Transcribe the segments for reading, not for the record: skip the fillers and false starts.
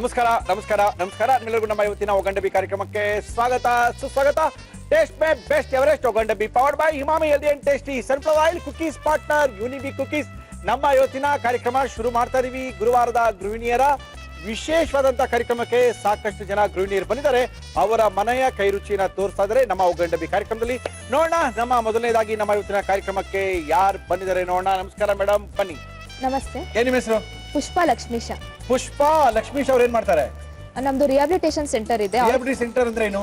ನಮಸ್ಕಾರ ನಮಸ್ಕಾರ ನಮಸ್ಕಾರ ನಿಮ್ಮೆಲ್ಲರಿಗೂ ನಮ್ಮ ಇವತ್ತಿನ ಒಗಂಡಬಿ ಕಾರ್ಯಕ್ರಮಕ್ಕೆ ಸ್ವಾಗತ ಸುಸ್ವಾಗತ. ಟೇಸ್ಟ್ ಮೇ ಬೆಸ್ಟ್ ಎವರೆಸ್ಟ್ ಒಗಂಡಬಿ powered by Emami healthy and tasty sunflower oil cookies partner Unibic cookies. ನಮ್ಮ ಇವತ್ತಿನ ಕಾರ್ಯಕ್ರಮ ಶುರು ಮಾಡ್ತಾ ಇದೀವಿ. ಗುರುವಾರದ ಗೃಹಿಣಿಯರ ವಿಶೇಷವಾದಂತ ಕಾರ್ಯಕ್ರಮಕ್ಕೆ ಸಾಕಷ್ಟು ಜನ ಗೃಹಿಣಿಯರು ಬಂದಿದ್ದಾರೆ. ಅವರ ಮನೆಯ ಕೈ ರುಚಿನ ತೋರಿಸ್ತಾ ಇದ್ದಾರೆ ನಮ್ಮ ಒಗಂಡಬಿ ಕಾರ್ಯಕ್ರಮದಲ್ಲಿ. ನೋಡೋಣ ನಮ್ಮ ಮೊದಲನೇದಾಗಿ ನಮ್ಮ ಇವತ್ತಿನ ಕಾರ್ಯಕ್ರಮಕ್ಕೆ ಯಾರು ಬಂದಿದ್ದಾರೆ ನೋಡೋಣ. ನಮಸ್ಕಾರ ಮೇಡಮ್, ಬನ್ನಿ. ನಮಸ್ತೆ. ಏನ್ ನಿಮ್ಮ ಹೆಸರು? ಪುಷ್ಪಾ ಲಕ್ಷ್ಮೀಶ. ಪುಷ್ಪಾ ಲಕ್ಷ್ಮೀಶ್ ಅವ್ರು ಏನ್ ಮಾಡ್ತಾರೆ? ನಮ್ದು ರಿಹಾಬಿಲಿಟೇಷನ್ ಸೆಂಟರ್ ಇದೆ. ರಿಹಾಬಿಲಿಟೇಷನ್ ಸೆಂಟರ್ ಅಂದ್ರೆ ಏನು?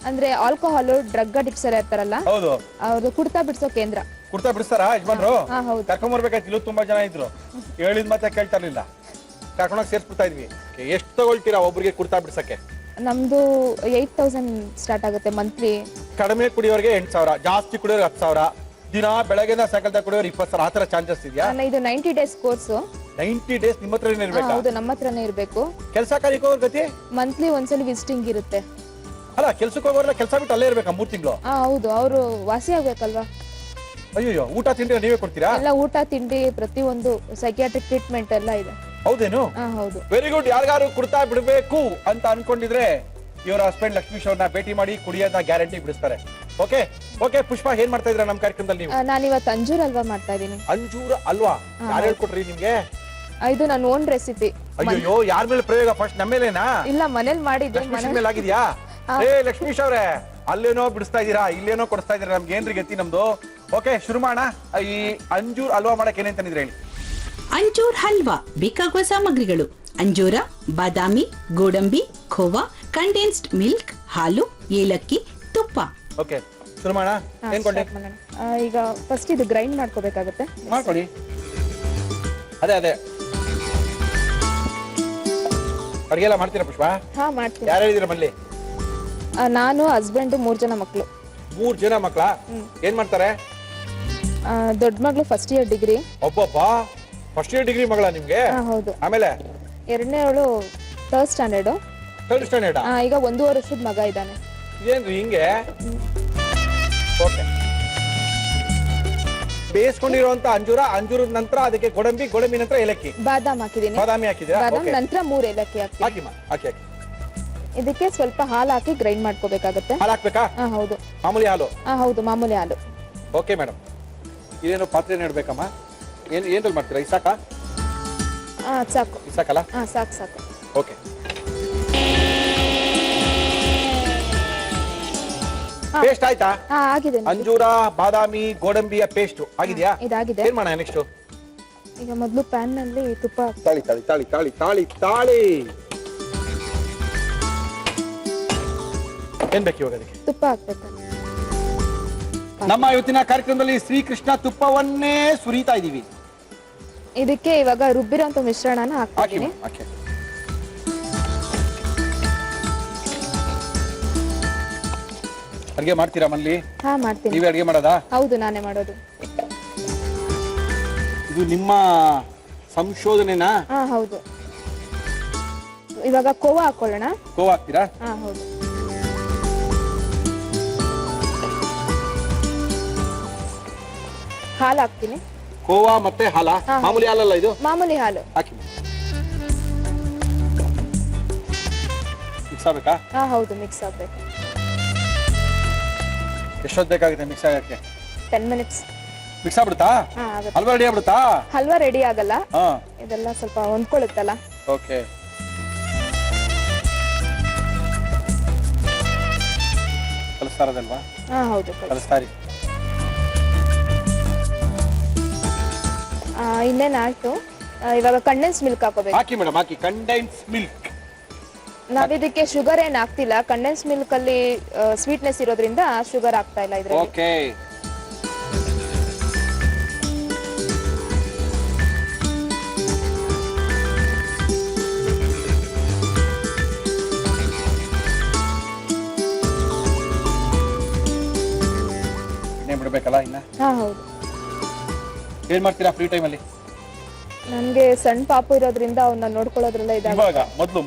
ಅಂದ್ರೆ ಆಲ್ಕೋಹಾಲ್ ಡ್ರಗ್ ಅಡಿಕ್ಟ್ಸ್ ಇರ್ತಾರಲ್ಲ, ಹೌದು, ಅವ್ರದ್ದು ಕುಡ್ತಾ ಬಿಡಿಸೋ ಕೇಂದ್ರ. ಕುಡ್ತಾ ಬಿಡಿಸ್ತಾರಾ ಯಜಮಾನ್ರು? ಹೌದು. ಕರ್ಕೊಂಡ್ ಬರ್ಬೇಕಾಯ್ತು. ಇಲ್ಲಿ ತುಂಬಾ ಜನ ಇದ್ರು, ಹೇಳಿದ್ ಮತ್ತೆ ಕೇಳ್ತಾ ಇರ್ಲಿಲ್ಲ. ಕರ್ಕೊಂಡೋಗಿ ಸೇರ್ಸ್ಬಿಡ್ತಾ ಇದ್ವಿ. ಎಷ್ಟು ತಗೊಳ್ತೀರಾ ಒಬ್ರಿಗೆ ಕುಡ್ತಾ ಬಿಡ್ಸಕ್ಕೆ? ನಮ್ದು 8,000 ಸ್ಟಾರ್ಟ್ ಆಗುತ್ತೆ ಮಂತ್ಲಿ. ಕಡಿಮೆ ಕುಡಿಯೋರಿಗೆ 8,000, ಜಾಸ್ತಿ ಕುಡಿಯೋರಿಗೆ 10,000, ದಿನ ಬೆಳಗ್ಗೆಯಿಂದ ಸಾಯಂಕಾಲ ಕುಡಿಯೋರು 20,000. ಆತರ ಚಾನ್ಸಸ್ ಇದೆಯಾ? ಇದು 90 ಡೇಸ್ ಕೋರ್ಸ್. 90 ಡೇಸ್ ನಿಮ್ಮ ಹತ್ರನೇ ಇರ್ಬೇಕಾ? ಹೌದು, ನಮ್ಮ ಹತ್ರನೇ ಇರ್ಬೇಕು. ಕೆಲಸ ಕಾರ್ಯಕ್ಕೆ ಹೋಗೋರ್ ಗತಿ? ಮಂತ್ಲಿ ಒಂದ್ಸಲಿ ವಿಸಿಟಿಂಗ್ ಇರುತ್ತೆ. ಅಲ್ಲ, ಕೆಲ್ಸಕ್ಕೆ ಹೋಗೋರ್ನ ಕೆಲಸ ಬಿಟ್ಟು ಅಲ್ಲೇ ಇರ್ಬೇಕಾ 3 ತಿಂಗಳು? ಹೌದು, ಅವರು ವಾಸಿ ಆಗ್ಬೇಕಲ್ವಾ. ಅಯ್ಯೋ, ಊಟ ತಿಂಡಿ ನೀವೇ ಕೊಡ್ತೀರಾ? ಎಲ್ಲ ಊಟ ತಿಂಡಿ ಪ್ರತಿಯೊಂದು ಸೈಕಿಯಾಟ್ರಿಕ್ ಟ್ರೀಟ್ಮೆಂಟ್ ಎಲ್ಲ ಇದೆ. ಹೌದೇನು? ಹೌದು. Very good. ಯಾರಿಗಾರು ಕುಡ್ತಾ ಬಿಡ್ಬೇಕು ಅಂತ ಅನ್ಕೊಂಡಿದ್ರೆ ಇವರ ಹಸ್ಬೆಂಡ್ ಲಕ್ಷ್ಮೀಶ್ ಅವ್ರನ್ನ ಭೇಟಿ ಮಾಡಿ ಕುಡಿಯೋದ ಗ್ಯಾರಂಟಿ ಬಿಡಿಸ್ತಾರೆ. Okay okay. ಪುಷ್ಪಾ, ಏನ್ ಮಾಡ್ತಾ ಇದ್ರ ನಮ್ಮ ಕಾರ್ಯಕ್ರಮದಲ್ಲಿ ನೀವು? ನಾನು ಇವತ್ತು ಅಂಜೂರ್ ಅಲ್ವಾ ಮಾಡ್ತಾ ಇದೀನಿ. ಅಂಜೂರ ಅಲ್ವಾ? ಯಾರು ಹೇಳ್ಕೊಟ್ರಿ ನಿಮ್ಗೆ? ಇದು ನನ್ನ ಓನ್ ರೆಸಿಪಿ. ಅಯ್ಯೋ, ಯಾರ ಮೇಲೆ ಪ್ರಯೋಗ? ಫಸ್ಟ್ ನಮ್ಮ ಮೇಲೇನಾ? ಇಲ್ಲ, ಮನೇಲಿ ಮಾಡಿದ್ದೆ. ಲಕ್ಷ್ಮೀಶ್ ಮೇಲೆ ಆಗಿದ್ಯಾ? ಲಕ್ಷ್ಮೀಶ್ ಅವ್ರೆ, ಅಲ್ಲೇನೋ ಬಿಡಿಸ್ತಾ ಇದೀರಾ, ಇಲ್ಲೇನೋ ಕೊಡಿಸ್ತಾ ಇದೀರಾ, ನಮ್ಗೆ ಏನ್ರಿ ಗತಿ ನಮ್ದು? ಓಕೆ, ಶುರು ಮಾಡೋಣ. ಈ ಅಂಜೂರ್ ಹಲ್ವಾ ಮಾಡಕ್ ಏನೇನ್ ತಂದಿದ್ರೆ ಹೇಳಿ. ಅಂಜೂರ್ ಹಲ್ವಾ ಬೇಕಾಗುವ ಸಾಮಗ್ರಿಗಳು: ಅಂಜೂರ, ಬಾದಾಮಿ, ಗೋಡಂಬಿ, ಖೋವಾ, ಕಂಡೆನ್ಸ್ಡ್ ಮಿಲ್ಕ್, ಹಾಲು, ಏಲಕ್ಕಿ, ತುಪ್ಪ. ಓಕೆ, ಶುರು ಮಾಡೋಣ. ಏನ್ ಕೊಂಡೆ? ಈಗ ಫಸ್ಟ್ ಇದು ಗ್ರೈಂಡ್ ಮಾಡ್ಕೋಬೇಕಾಗುತ್ತೆ. ಮಾಡ್ಕೊಳ್ಳಿ. ಅದೇ ಅದೇ ಅಡಿಗೆ ಎಲ್ಲ ಮಾಡ್ತೀರಾ ಪುಷ್ಪಾ? ಹಾ, ಮಾಡ್ತೀನಿ. ಯಾರು ಹೇಳಿದಿರ ಮನೇಲಿ? ನಾನು, ಹಸ್ಬೆಂಡ್, 3 ಜನ ಮಕ್ಕಳು. 3 ಜನ ಮಕ್ಕಳ? ಏನ್ ಮಾಡ್ತಾರೆ? ದೊಡ್ಡ ಮಗಳು ಫಸ್ಟ್ ಇಯರ್ ಡಿಗ್ರಿ. ಒಬ್ಬೊಬ್ಬ ಫಸ್ಟ್ ಇಯರ್ ಡಿಗ್ರಿ ಮಗಳ ನಿಮ್ಗೆ? ಹೌದು. ಆಮೇಲೆ ಎರಡನೇವಳು 3rd ಸ್ಟ್ಯಾಂಡರ್ಡ್. 3rd standard. ಈಗ 1.5 ವರ್ಷದ ಮಗ ಇದ್ದಾನೆ. ಏನ್ರಿ ಹಿಂಗೆ? ಓಕೆ. ಬೇಯಿಸ್ಕೊಂಡಿರುವಂತ ಅಂಜೂರದ ನಂತರ ಅದಕ್ಕೆ ಗೋಡಂಬಿ ನಂತರ ಏಲಕ್ಕಿ, ಬಾದಾಮ್ ಹಾಕಿದೀನಿ. ಬಾದಾಮಿ ಹಾಕಿದ್ರಾ? ಬಾದಾಮ್ ನಂತರ 3 ಏಲಕ್ಕಿ ಹಾಕ್ತೀನಿ. ಹಾಕಿ. ಇದಕ್ಕೆ ಸ್ವಲ್ಪ ಹಾಲು ಹಾಕಿ ಗ್ರೈಂಡ್ ಮಾಡ್ಕೋಬೇಕಾಗುತ್ತೆ. ಹಾಲು ಹಾಕ್ಬೇಕಾ? ಹೌದು. ಮಾಮೂಲಿ ಹಾಲು? ಹೌದು, ಮಾಮೂಲಿ ಹಾಲು. Okay madam. ಇದೇನು ಪಾತ್ರೆ ಇಡ್ಬೇಕಮ್ಮ? ಏನ್ರಲ್ಲಿ ಮಾಡ್ತೀರಾ? ಇಸಾಕ? ಸಾಕು. ಇಸಾಕಲ್ಲ? ಸಾಕು. ಓಕೆ. ಪೇಸ್ಟ್ ಆಯ್ತಾ? ಆಗಿದೆ. ಅಂಜೂರ, ಬಾದಾಮಿ, ಗೋಡಂಬಿಯ ಪೇಸ್ಟ್ ಆಗಿದ್ಯಾ? ಇದಾಗಿದೆ. ಏನ್ ಮಾಡೋಣ ನೆಕ್ಸ್ಟ್? ಈಗ ಮೊದಲು ಪ್ಯಾನ್ ನಲ್ಲಿ ತುಪ್ಪ ತಾಳಿ. ಏನ್ ಬೇಕು ಇವಾಗ ಅದಕ್ಕೆ? ತುಪ್ಪ ಹಾಕ್ಬೇಕು. ನಮ್ಮ ಇವತ್ತಿನ ಕಾರ್ಯಕ್ರಮದಲ್ಲಿ ಶ್ರೀಕೃಷ್ಣ ತುಪ್ಪವನ್ನೇ ಸುರಿತಾ ಇದೀವಿ. ಇದಕ್ಕೆ ಇವಾಗ ರುಬ್ಬಿರೋಂತ ಮಿಶ್ರಣನ ಹಾಕ್ತೀನಿ. ಅಡಿಗೆ ಮಾಡ್ತೀರಾ ಮನೇಲಿ? ಮಾಡ್ತೀನಿ. ನೀವೇ ಅಡಿಗೆ ಮಾಡೋದಾ? ಹೌದು, ನಾನೇ ಮಾಡೋದು. ಇದು ನಿಮ್ಮ ಸಂಶೋಧನೆನಾ? ಹೌದು. ಇವಾಗ ಕೋವಾ ಹಾಕೊಳ್ಳೋಣ. ಕೋವಾ ಹಾಕ್ತೀರಾ? ಹೌದು. ಹಾಲು ಹಾಕ್ತೀನಿ. ಕೋವಾ ಮತ್ತೆ ಹಾಲ? ಮಾಮೂಲಿ ಹಾಲಲ್ಲ ಇದು? ಮಾಮೂಲಿ ಹಾಲು ಹಾಕಿ. ಮಿಕ್ಸ್ ಆಗ್ಬೇಕಾ? ಹೌದು, ಮಿಕ್ಸ್ ಆಗ್ಬೇಕು. ಎಷ್ಟೊತ್ತು ಬೇಕಾಗುತ್ತೆ ಮಿಕ್ಸ್ ಆಗಕ್ಕೆ? 10 ಮಿನಿಟ್ಸ್. ಮಿಕ್ಸ್ ಆಗ್ಬಿಡುತ್ತಾ? ಹಲ್ವಾ ರೆಡಿ ಆಗ್ಬಿಡುತ್ತಾ? ಹಲ್ವಾ ರೆಡಿ ಆಗಲ್ಲ, ಇದೆಲ್ಲ ಸ್ವಲ್ಪ ಹೊಂದ್ಕೊಳ್ಳುತ್ತಲ್ಲ. ಓಕೆ. ಕಲಿಸ್ತಾರದಲ್ವಾ? ಹೌದು, ಕಲಿಸ್ತಾರಿ. ಇನ್ನೇನಾಯ್ತು? ಇವಾಗ ಕಂಡೆನ್ಸ್ ಮಿಲ್ಕ್ ಹಾಕೋಬೇಕು. ಹಾಕಿ ಮೇಡಮ್, ಹಾಕಿ. Condense milk. ನಾವಿದಕ್ಕೆ ಶುಗರ್ ಏನ್ ಹಾಕ್ತಿಲ್ಲ. ಕಂಡೆನ್ಸ್ ಮಿಲ್ಕ್ ಅಲ್ಲಿ ಸ್ವೀಟ್ನೆಸ್ ಇರೋದ್ರಿಂದ ಶುಗರ್ ಹಾಕ್ತಾ ಇಲ್ಲ ಇದ್ರಲ್ಲಿ. ಓಕೆ. ಎಣ್ಣೆ ಬಿಡ್ಬೇಕಲ್ಲ ಇನ್ನ? ಹೌದು. ಏನ್ ಮಾಡ್ತೀರಾ ಫ್ರೀ ಟೈಮ್ ಅಲ್ಲಿ? ನನ್ಗೆ ಸಣ್ಣ ಪಾಪು ಇರೋದ್ರಿಂದ ಅವನ್ನ ನೋಡ್ಕೊಳ್ಳೋದ್ರಲ್ಲ ಇದಾಗ. ಇವಾಗ ಮೊದ್ಲು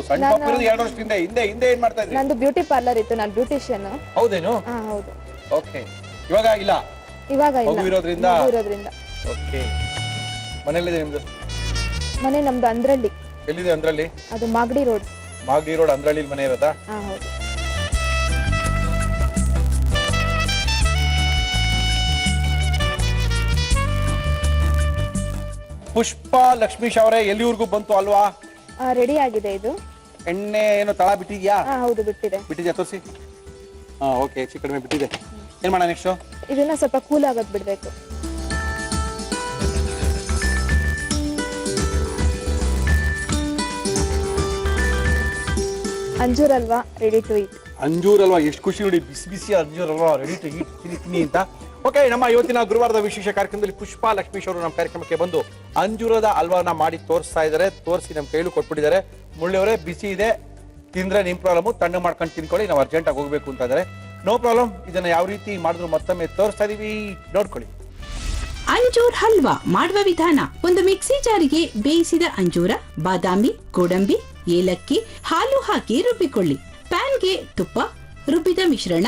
ಸಣ್ಣ ಪಾಪು ಇರೋದು 2 ವರ್ಷದಿಂದ ಹಿಂದೆ ಏನ್ ಮಾಡ್ತಾ ಇದ್ರಿ? ನಂದು ಬ್ಯೂಟಿ ಪಾರ್ಲರ್ ಇತ್ತು, ನಾನು ಬ್ಯೂಟಿಷಿಯನ್. ಹೌದೇನು? ಹೌದು. ಓಕೆ. ಇವಾಗ ಇಲ್ಲ? ಇವಾಗ ಇಲ್ಲ, ಮಗು ಇರೋದ್ರಿಂದ. ಓಕೆ. ಮನೆಯಲ್ಲಿದೆ ನಿಮ್ದು? ಮನೆ ನಮ್ದು ಅಂದ್ರಳ್ಳಿ. ಎಲ್ಲಿದೆ ಅಂದ್ರಲ್ಲಿ? ಅದು ಮಾಗಡಿ ರೋಡ್. ಮಾಗಡಿ ರೋಡ್ ಅಂದ್ರಳ್ಳಿ ಮನೆ ಇರೋದಾ? ಹೌದು. ಪುಷ್ಪ ಲಕ್ಷ್ಮೀಶ್ ಅವರೇ, ಎಲ್ಲಿವರೆಗೂ ಬಂತು ಅಲ್ವಾ? ರೆಡಿ ಆಗಿದೆ ಇದು. ಎಣ್ಣೆ ಏನು ತಳ ಬಿಟ್ಟಿದ್ಯಾ? ಹೌದು, ಬಿಟ್ಟಿದೆ. ಬಿಟ್ಟಿದ್ಯಾ ತೋರಿಸಿ. ಓಕೆ, ಹೆಚ್ಚು ಕಡಿಮೆ ಬಿಟ್ಟಿದೆ. ಏನ್ ಮಾಡೋಣ ನೆಕ್ಸ್ಟ್? ಇದನ್ನ ಸ್ವಲ್ಪ ಕೂಲ್ ಆಗೋದ್ ಬಿಡ್ಬೇಕು. ಅಂಜೂರ್ ಅಲ್ವಾ ರೆಡಿ ಟು ಈಟ್. ಅಂಜೂರ್ ಅಲ್ವಾ, ಎಷ್ಟು ಖುಷಿ ನೋಡಿ, ಬಿಸಿ ಬಿಸಿ ಅಂಜೂರ್ ಅಲ್ವಾ ರೆಡಿ ಟು ಈಟ್, ತಿನ್ನಿ ಅಂತ. ಓಕೆ, ನಮ್ಮ ಇವತ್ತಿನ ಗುರುವಾರದ ವಿಶೇಷ ಕಾರ್ಯಕ್ರಮದಲ್ಲಿ ಪುಷ್ಪ ಲಕ್ಷ್ಮೀಶ್ ಅವರು ನಮ್ಮ ಕಾರ್ಯಕ್ರಮಕ್ಕೆ ಬಂದು ಅಂಜೂರದ ಹಲ್ವಾನ ಮಾಡಿ ತೋರಿಸ್ತಾ ಇದ್ದಾರೆ. ತೋರಿಸಿ ನಮ್ಮ ಕೈಲೂ ಕೊಟ್ಬಿಟ್ಟಿದ್ದಾರೆ. ಮುಳ್ಳಿಯವರೇ, ಬಿಸಿ ಇದೆ, ತಿಂದ್ರೆ ನಿಮ್ ಪ್ರಾಬ್ಲಮ್, ತಣ್ಣು ಮಾಡ್ಕೊಂಡು ತಿನ್ಕೊಳ್ಳಿ, ನಾವು ಅರ್ಜೆಂಟ್ ಆಗಿ ಹೋಗ್ಬೇಕು ಅಂತ ಇದ್ದಾರೆ. No problem. ಇದನ್ನ ಯಾವ ರೀತಿ ಮಾಡಿದ್ರು ಮತ್ತೊಮ್ಮೆ ತೋರಿಸ್ತಾ ಇದೀವಿ, ನೋಡ್ಕೊಳ್ಳಿ. ಅಂಜೂರ್ ಹಲ್ವಾ ಮಾಡುವ ವಿಧಾನ: ಒಂದು ಮಿಕ್ಸಿ ಜಾರಿಗೆ ಬೇಯಿಸಿದ ಅಂಜೂರ, ಬಾದಾಮಿ, ಗೋಡಂಬಿ, ಏಲಕ್ಕಿ, ಹಾಲು ಹಾಕಿ ರುಬ್ಬಿಕೊಳ್ಳಿ. ಪ್ಯಾನ್ಗೆ ತುಪ್ಪ, ರುಬ್ಬಿದ ಮಿಶ್ರಣ,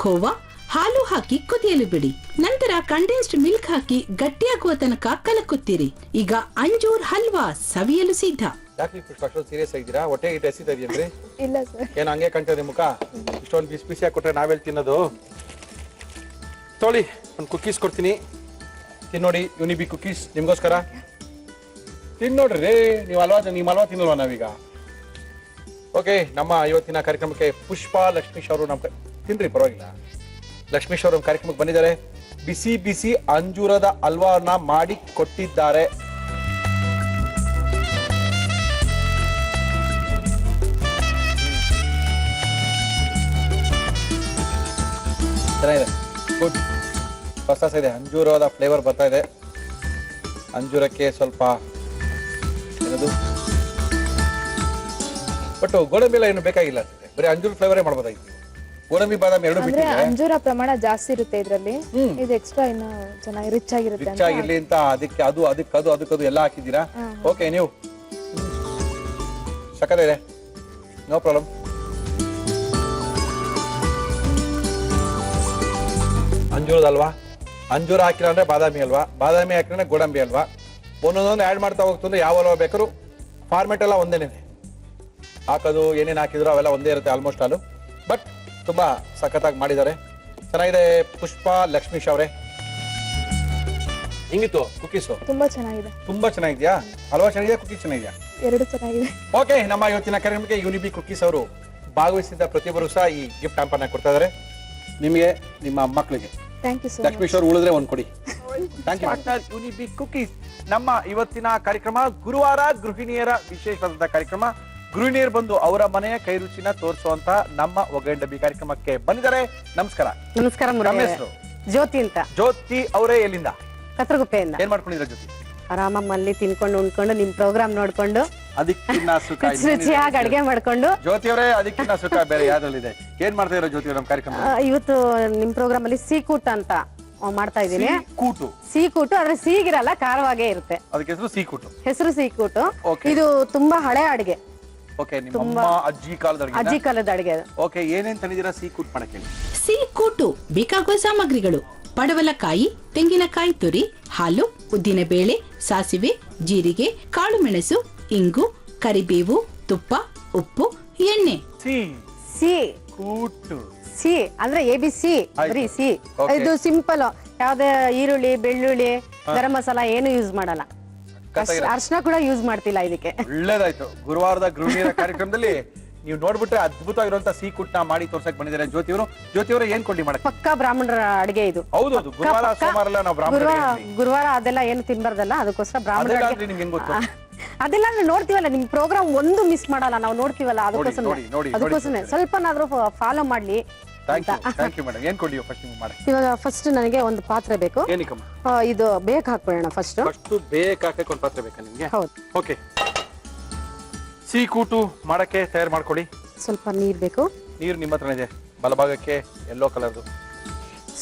ಖೋವಾ, ಹಾಲು ಹಾಕಿ ಕುದಿಯಲು ಬಿಡಿ. ನಂತರ ಕಂಡೆನ್ಸ್ಡ್ ಮಿಲ್ಕ್ ಹಾಕಿ ಗಟ್ಟಿಯಾಗುವ ತನಕ ಕಲಕುತ್ತೀರಿ. ಈಗ ಅಂಜೂರ್ ಹಲ್ವಾ ಸವಿಯಲು ಸಿದ್ಧ. ಯಾಕೆ ಪುಷ್ಪ ಅಷ್ಟೊಂದು ಸೀರಿಯಸ್ ಆಗಿದ್ದೀರಾ? ಹೊಟ್ಟೆ ಇಟ್ಟು ಎಸಿತಾ ಇದೆಯೇನ್ರಿ? ಇಲ್ಲ ಸರ್. ಏನು ಹಂಗೆ ಕಾಣ್ತದೆ ಮುಖ? ಇಷ್ಟೊಂದು ಬಿಸಿ ಬಿಸಿಯಾಗಿ ಕೊಟ್ಟರೆ ನಾವೆಲ್ಲಿ ತಿನ್ನೋದು? ತೊಳಿ, ಒಂದು ಕುಕ್ಕೀಸ್ ಕೊಡ್ತೀನಿ, ತಿನ್ನೋಡಿ. ಯುನಿಬಿ ಕುಕ್ಕೀಸ್ ನಿಮ್ಗೋಸ್ಕರ. ತಿನ್ನೋಡ್ರಿ, ನೀವು ಹಲ್ವಾ ತಿನ್ನಲ್ವಾ ನಾವೀಗ? ಓಕೆ, ನಮ್ಮ ಇವತ್ತಿನ ಕಾರ್ಯಕ್ರಮಕ್ಕೆ ಪುಷ್ಪ ಲಕ್ಷ್ಮೀಶ್ ಅವರು ನಮ್ಮ ತಿನ್ರಿ, ಪರವಾಗಿಲ್ಲ. ಲಕ್ಷ್ಮೀಶ್ ಅವರು ನಮ್ಮ ಕಾರ್ಯಕ್ರಮಕ್ಕೆ ಬಂದಿದ್ದಾರೆ. ಬಿಸಿ ಬಿಸಿ ಅಂಜೂರದ ಹಲ್ವಾನ ಮಾಡಿ ಕೊಟ್ಟಿದ್ದಾರೆ. ಚೆನ್ನಾಗಿದೆ, ಗುಡ್, ಹೊಸ ಇದೆ. ಅಂಜೂರದ ಫ್ಲೇವರ್ ಬರ್ತಾ ಇದೆ. ಅಂಜೂರಕ್ಕೆ ಸ್ವಲ್ಪ ಏನದು, ಬಟ್ ಗೋಡಂಬಿ ಎಲ್ಲ ಏನು ಬೇಕಾಗಿಲ್ಲ ಅನ್ಸುತ್ತೆ, ಬರೀ ಅಂಜೂರ ಫ್ಲೇವರೇ ಮಾಡ್ಬೋದಾಗಿತ್ತು. ಗೋಡಂಬಿ ಬಾದಾಮಿ ಎರಡು ಅಂದ್ರೆ ಬಿಟ್ಟಿದೆ. ಅಂಜೂರ ಪ್ರಮಾಣ ಜಾಸ್ತಿ ಇರುತ್ತೆ ಇದ್ರಲ್ಲಿ. ಇದು ಎಕ್ಸ್ಟ್ರಾ ಇನ್ನು ಚೆನ್ನಾಗಿ ರಿಚ್ ಆಗಿರುತ್ತೆ ರಿಚ್ ಆಗಿರ್ಲಿ ಅಂತ ಅದಕ್ಕೆ ಅದಕ್ಕದು ಎಲ್ಲ ಹಾಕಿದ್ದೀರಾ. ಓಕೆ, ನೀವು ಸಕ್ಕತ್ತಿದೆ, ನೋ ಪ್ರಾಬ್ಲಮ್. ಅಂಜೂರದ ಅಲ್ವಾ, ಅಂಜೂರ ಹಾಕಿಲ್ಲ ಅಂದ್ರೆ ಬಾದಾಮಿ ಅಲ್ವಾ, ಬಾದಾಮಿ ಹಾಕಿದ್ರೆ ಗೋಡಂಬಿ ಅಲ್ವಾ, ಒಂದೊಂದೊಂದು ಆ್ಯಡ್ ಮಾಡ್ತಾ ಹೋಗ್ತಂದ್ರೆ ಯಾವ ಅಲ್ವಾ ಬೇಕಾದ್ರು ಫಾರ್ಮೆಟ್ ಎಲ್ಲ ಒಂದೇನೆ, ಹಾಕೋದು ಏನೇನು ಹಾಕಿದ್ರು ಅವೆಲ್ಲ ಒಂದೇ ಇರುತ್ತೆ ಆಲ್ಮೋಸ್ಟ್ ಆಲು. ಬಟ್ ತುಂಬಾ ಸಖತ್ತಾಗಿ ಮಾಡಿದ್ದಾರೆ, ಚೆನ್ನಾಗಿದೆ. ಪುಷ್ಪ ಲಕ್ಷ್ಮೀಶ್ ಅವರೇ, ಹಿಂಗಿತ್ತು ಕುಕ್ಕೀಸು? ತುಂಬಾ ಚೆನ್ನಾಗಿದೆ. ತುಂಬಾ ಚೆನ್ನಾಗಿದ್ಯಾ? ಹಲ್ವಾ ಚೆನ್ನಾಗಿದೆಯಾ, ಕುಕ್ಕೀಸ್ ಚೆನ್ನಾಗಿದೆಯಾ? ಎರಡು ಚೆನ್ನಾಗಿದೆ. ಓಕೆ, ನಮ್ಮ ಇವತ್ತಿನ ಕಾರ್ಯಕ್ರಮಕ್ಕೆ ಯುನಿಬಿ ಕುಕ್ಕೀಸ್ ಅವರು ಭಾಗವಹಿಸಿದ ಪ್ರತಿಯೊಬ್ಬರು ಸಹ ಈ ಗಿಫ್ಟ್ ಹ್ಯಾಂಪರ್ನ ಕೊಡ್ತಾ ಇದ್ದಾರೆ. ನಿಮಗೆ, ನಿಮ್ಮ ಮಕ್ಕಳಿಗೆ. ಥ್ಯಾಂಕ್ ಯು ಸೋ ಲಕ್ಷ್ಮೀಶ್ ಅವರು ಉಳಿದ್ರೆ ಒಂದು ಕೊಡಿ. Thank you. Partner Unibic cookies. ನಮ್ಮ ಇವತ್ತಿನ ಕಾರ್ಯಕ್ರಮ ಗುರುವಾರ ಗೃಹಿಣಿಯರ ವಿಶೇಷವಾದ ಕಾರ್ಯಕ್ರಮ. ಗೃಹಿಣಿಯರು ಬಂದು ಅವರ ಮನೆಯ ಕೈ ರುಚಿನ ತೋರಿಸುವಂತ ನಮ್ಮ ಒಗ್ಗರಣೆ ಡಬ್ಬಿ ಕಾರ್ಯಕ್ರಮಕ್ಕೆ ಬಂದಿದ್ದಾರೆ. ನಮಸ್ಕಾರ. ನಮಸ್ಕಾರ. ನಮ್ಮ ಹೆಸರು ಜ್ಯೋತಿ ಅಂತ. ಜ್ಯೋತಿ ಅವರೇ, ಎಲ್ಲಿಂದ? ಕತ್ರಗುಪ್ಪೆಯಿಂದ. ಏನ್ ಮಾಡ್ಕೊಂಡಿದ್ರ ಜ್ಯೋತಿ? ಆರಾಮಲ್ಲಿ ತಿನ್ಕೊಂಡು ಉಣ್ಕೊಂಡು ನಿಮ್ ಪ್ರೋಗ್ರಾಮ್ ನೋಡ್ಕೊಂಡು ಅದಕ್ಕಿನ್ನ ಸುಖ ರುಚಿಯಾಗಿ ಅಡ್ಗೆ ಮಾಡ್ಕೊಂಡು. ಜ್ಯೋತಿ ಅವರೇ, ಅದಕ್ಕಿನ್ನ ಸುಖ ಬೇರೆ ಯಾವ್ದ್ರಲ್ಲಿದೆ? ಏನ್ ಮಾಡ್ತಾ ಇರೋ ಜ್ಯೋತಿ ನಮ್ಮ ಕಾರ್ಯಕ್ರಮ? ಇವತ್ತು ನಿಮ್ ಪ್ರೋಗ್ರಾಮ್ ಅಲ್ಲಿ ಸೀಕೂಟ ಅಂತ ಮಾಡ್ತಾ ಇದೀನಿ. ಕೂಟು, ಸೀಕೂಟು, ಆದ್ರೆ ಸೀಗಿರಲ್ಲ, ಖಾರವಾಗೇ ಇರುತ್ತೆ. ಅದಕ್ಕೆ ಹೆಸರು ಸೀಕೂಟು. ಹೆಸರು ಸೀಕೂಟು. Okay. ಇದು ತುಂಬಾ ಹಳೆ ಅಡ್ಗೆ. ಓಕೆ, ನಿಮ್ಮ ಅಜ್ಜಿ ಕಾಲದ ಅಡ್ಗೆ ಅದು. ಓಕೆ, ಏನೇನ್ ತಂದಿದ್ದೀರಾ ಸೀಕೂಟ್ ಮಾಡಕ್ಕೆ? ಸೀಕೂಟು ಬೇಕಾಗುವ ಸಾಮಗ್ರಿಗಳು: ಪಡವಲಕಾಯಿ, ತೆಂಗಿನಕಾಯಿ ತುರಿ, ಹಾಲು, ಉದ್ದಿನಬೇಳೆ, ಸಾಸಿವೆ, ಜೀರಿಗೆ, ಕಾಳು ಮೆಣಸು, ಇಂಗು, ಕರಿಬೇವು, ತುಪ್ಪ, ಉಪ್ಪು, ಎಣ್ಣೆ. ಸಿ ಕೂಟು, ಸಿ ಅಂದ್ರೆ ABC, ಬರೀ ಸಿ. ಇದು ಸಿಂಪಲ್, ಯಾವ್ದೇ ಈರುಳ್ಳಿ, ಬೆಳ್ಳುಳ್ಳಿ, ಗರಂ ಮಸಾಲ ಏನು ಯೂಸ್ ಮಾಡಲ್ಲ. ಅರ್ಶನ ಕೂಡ ಯೂಸ್ ಮಾಡ್ತಿಲ್ಲ ಇದಕ್ಕೆ. ಒಳ್ಳೇದಾಯ್ತು. ಗುರುವಾರದ ಗೃಹಿಣಿಯರ ಕಾರ್ಯಕ್ರಮದಲ್ಲಿ ನೀವು ನೋಡ್ಬಿಟ್ರೆ ಅದ್ಭುತವಾಗಿರುವಂತ ಸೀಕೂಟ್ನ ಮಾಡಿ ತೋರ್ಸಕ್ ಬಂದಿದ್ದಾರೆ ಜ್ಯೋತಿ ಅವರು. ಜ್ಯೋತಿ ಅವರು, ಏನ್ ಕೊಂಡಿ ಮಾಡಕ್ಕೆ? ಪಕ್ಕಾ ಬ್ರಾಹ್ಮಣರ ಅಡಿಗೆ ಇದು. ಹೌದೌದು, ಗುರುವಾರ ಸೋಮವಾರ ಎಲ್ಲ ನಾವು ಗುರುವಾರ ಅದೆಲ್ಲ ಏನು ತಿನ್ಬಾರ್ದಲ್ಲ, ಅದಕ್ಕೋಸ್ಕರ ಬ್ರಾಹ್ಮಣರ ಅಡಿಗೆ. ನಿಮ್ಗೆ ಹೆಂಗ್ ಗೊತ್ತು? ಅದೆಲ್ಲ ನಾವು ನೋಡ್ತೀವಲ್ಲ, ನಿಮ್ ಪ್ರೋಗ್ರಾಮ್ ಒಂದು ಮಿಸ್ ಮಾಡಲ್ಲ, ನಾವು ನೋಡ್ತೀವಲ್ಲ, ಅದಕ್ಕೋಸ್ಕರ ಸ್ವಲ್ಪನಾದ್ರೂ ಫಾಲೋ ಮಾಡ್ಲಿ. Thank you madam. ಏನ್ ಕೊಂಡಿ ಫಸ್ಟ್ ನಿಮ್ಗೆ ಮಾಡಕ್ಕೆ? ಇವಾಗ ಫಸ್ಟ್ ನನಗೆ ಒಂದು ಪಾತ್ರೆ ಬೇಕು. ಏನಕ್ಕಮ್ಮ? ಇದು ಬೇಕ್ ಹಾಕ್ಬಿಡೋಣ ಫಸ್ಟ್. ಬೇಕ್ ಹಾಕಕ್ಕೆ ಒಂದು ಪಾತ್ರೆ ಬೇಕಾ ನಿಮ್ಗೆ? ಹೌದು. ಓಕೆ, ಸೀಕೂಟು ಮಾಡಕ್ಕೆ ತಯಾರು ಮಾಡ್ಕೊಳ್ಳಿ. ಸ್ವಲ್ಪ ನೀರ್ ಬೇಕು. ನೀರು ನಿಮ್ಮ ಹತ್ರ ಇದೆ, ಬಲಭಾಗಕ್ಕೆ ಯೆಲ್ಲೋ ಕಲರ್ದು.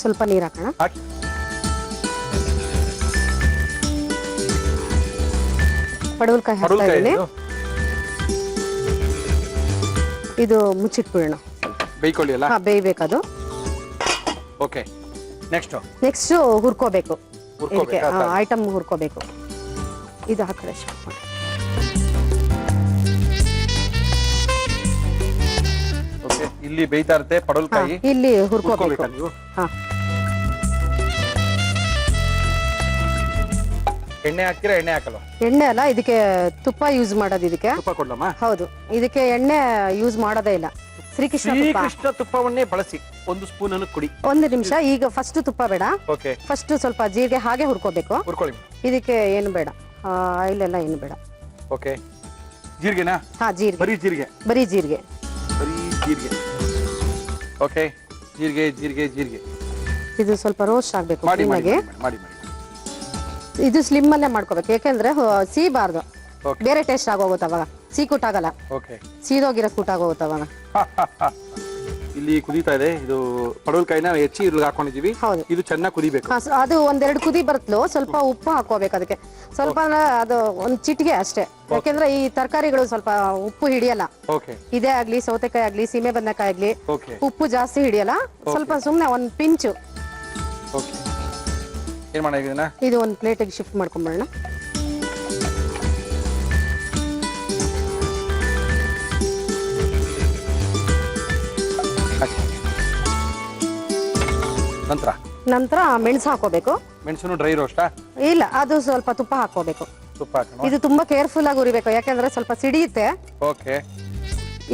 ಸ್ವಲ್ಪ ನೀರ್ ಹಾಕೋಣ. ಹಾಕಿ. ಪಡವಲಕಾಯಿ ಹಾಕ್ತಾ ಇದೀನಿ. ಇದು ಮುಚ್ಚಿಟ್ಬಿಡೋಣ. ಬೇಯ್ಕೊಳ್ಳಿ ಅಲ್ಲ? ಬೇಯ್ಬೇಕದು. ಓಕೆ, ನೆಕ್ಸ್ಟ್ ಹುರ್ಕೋಬೇಕು. ಇದಕ್ಕೆ ಐಟಮ್ ಹುರ್ಕೋಬೇಕು. ಇದು ಹಾಕಡೆ ಸ್ಟಾರ್ಟ್ ಮಾಡಿ. ಇಲ್ಲಿ ಬೇಯ್ತಾ ಇರುತ್ತೆ ಪಡವಲಕಾಯಿ. ಇಲ್ಲಿ ಹುರ್ಕೋಬೇಕು. ಹುರ್ಕೋಬೇಕಾ ನೀವು? ಹಾ, ಎಣ್ಣೆ ಹಾಕ್ತೀರಾ ಎಣ್ಣೆ ಹಾಕಲ್ವಾ? ಎಣ್ಣೆ ಅಲ್ಲ, ಇದಕ್ಕೆ ತುಪ್ಪ ಯೂಸ್ ಮಾಡೋದು. ಇದಕ್ಕೆ ತುಪ್ಪ ಕೊಡ್ಲಮ್ಮ? ಹೌದು, ಇದಕ್ಕೆ ಎಣ್ಣೆ ಯೂಸ್ ಮಾಡೋದೇ ಇಲ್ಲ. ಶ್ರೀಕೃಷ್ಣ ತುಪ್ಪ. ಶ್ರೀಕೃಷ್ಣ ತುಪ್ಪವನ್ನೇ ಬಳಸಿ 1 ಸ್ಪೂನ್ ಅನ್ನು ಕುಡಿ. 1 ನಿಮಿಷ. ಈಗ ಫಸ್ಟ್ ತುಪ್ಪ ಬೇಡ. ಓಕೆ. ಫಸ್ಟ್ ಸ್ವಲ್ಪ ಜೀರಿಗೆ ಹಾಗೆ ಹುರ್ಕೋಬೇಕು. ಹುರ್ಕೊಳ್ಳಿ. ಇದಕ್ಕೆ ಏನು ಬೇಡ, ಆಯಿಲ್ ಎಲ್ಲ ಏನು ಬೇಡ. ಓಕೆ. ಜೀರಿಗೆನಾ? ಹಾ, ಜೀರಿಗೆ. ಬರೀ ಜೀರಿಗೆ? ಬರೀ ಜೀರಿಗೆ. ಬರೀ ಜೀರಿಗೆ. ಓಕೆ. ಜೀರಿಗೆ ಜೀರಿಗೆ ಜೀರಿಗೆ. ಇದು ಸ್ವಲ್ಪ ರೋಸ್ಟ್ ಆಗ್ಬೇಕು. ಮಾಡಿ ಮಾಡಿ ಕ್ಲೀನಾಗಿ. ಮಾಡಿ ಮಾಡಿ. ಇದು ಸ್ಲಿಮ್ ಅಲ್ಲೇ ಮಾಡ್ಕೋಬೇಕು, ಯಾಕೆಂದ್ರೆ ಸೀಬಾರ್ದು. Okay. ಬೇರೆ ಟೇಸ್ಟ್ ಆಗೋಗುತ್ತೆ ಅವಾಗ. Sea ಕೂಟಾಗಲ್ಲ, okay. ಸೀದೋಗಿರೋ ಕೂಟಾಗೋಗುತ್ತೆ ಅವಾಗ. ಇಲ್ಲಿ ಕುದೀತಾ ಇದೆ. ಇದು ಪಡವಲಕಾಯಿನ ಹೆಚ್ಚಿ ಇದ್ರಲ್ಲಿ ಹಾಕೊಂಡಿದೀವಿ. ಹೌದು. ಇದು ಚೆನ್ನಾಗಿ ಕುದಿಬೇಕು. ಅದು 1-2 ಕುದಿ ಬರ್ತಲು. ಸ್ವಲ್ಪ ಉಪ್ಪು ಹಾಕೋಬೇಕು ಅದಕ್ಕೆ. ಸ್ವಲ್ಪ ಅದು 1 ಚಿಟಿಕೆ ಅಷ್ಟೇ, ಯಾಕೆಂದ್ರೆ ಈ ತರಕಾರಿಗಳು ಸ್ವಲ್ಪ ಉಪ್ಪು ಹಿಡಿಯಲ್ಲ. ಓಕೆ. ಇದೇ ಆಗ್ಲಿ, ಸೌತೆಕಾಯಿ ಆಗ್ಲಿ, ಸೀಮೆ ಬದನೆಕಾಯಿ ಆಗ್ಲಿ, ಓಕೆ. ಉಪ್ಪು ಜಾಸ್ತಿ ಹಿಡಿಯಲ್ಲ. ಸ್ವಲ್ಪ ಸುಮ್ನೆ 1 ಪಿಂಚು. ಓಕೆ. ಏನ್ ಮಾಡಿದೀನ? ಇದು 1 ಪ್ಲೇಟಿಗೆ ಶಿಫ್ಟ್ ಮಾಡ್ಕೊಂಡ್ಬಿಡೋಣ. ನಂತರ ಮೆಣಸು ಹಾಕೋಬೇಕು. ಮೆಣಸು ಡ್ರೈ ರೋಸ್ಟಾ? ಇಲ್ಲ, ಅದು ಸ್ವಲ್ಪ ತುಪ್ಪ ಹಾಕೋಬೇಕು. ತುಪ್ಪ ಹಾಕೋಣ. ಇದು ತುಂಬಾ ಕೇರ್ಫುಲ್ ಆಗಿ ಉರಿಬೇಕು, ಯಾಕಂದ್ರೆ ಸ್ವಲ್ಪ ಸಿಡಿಯುತ್ತೆ. ಓಕೆ.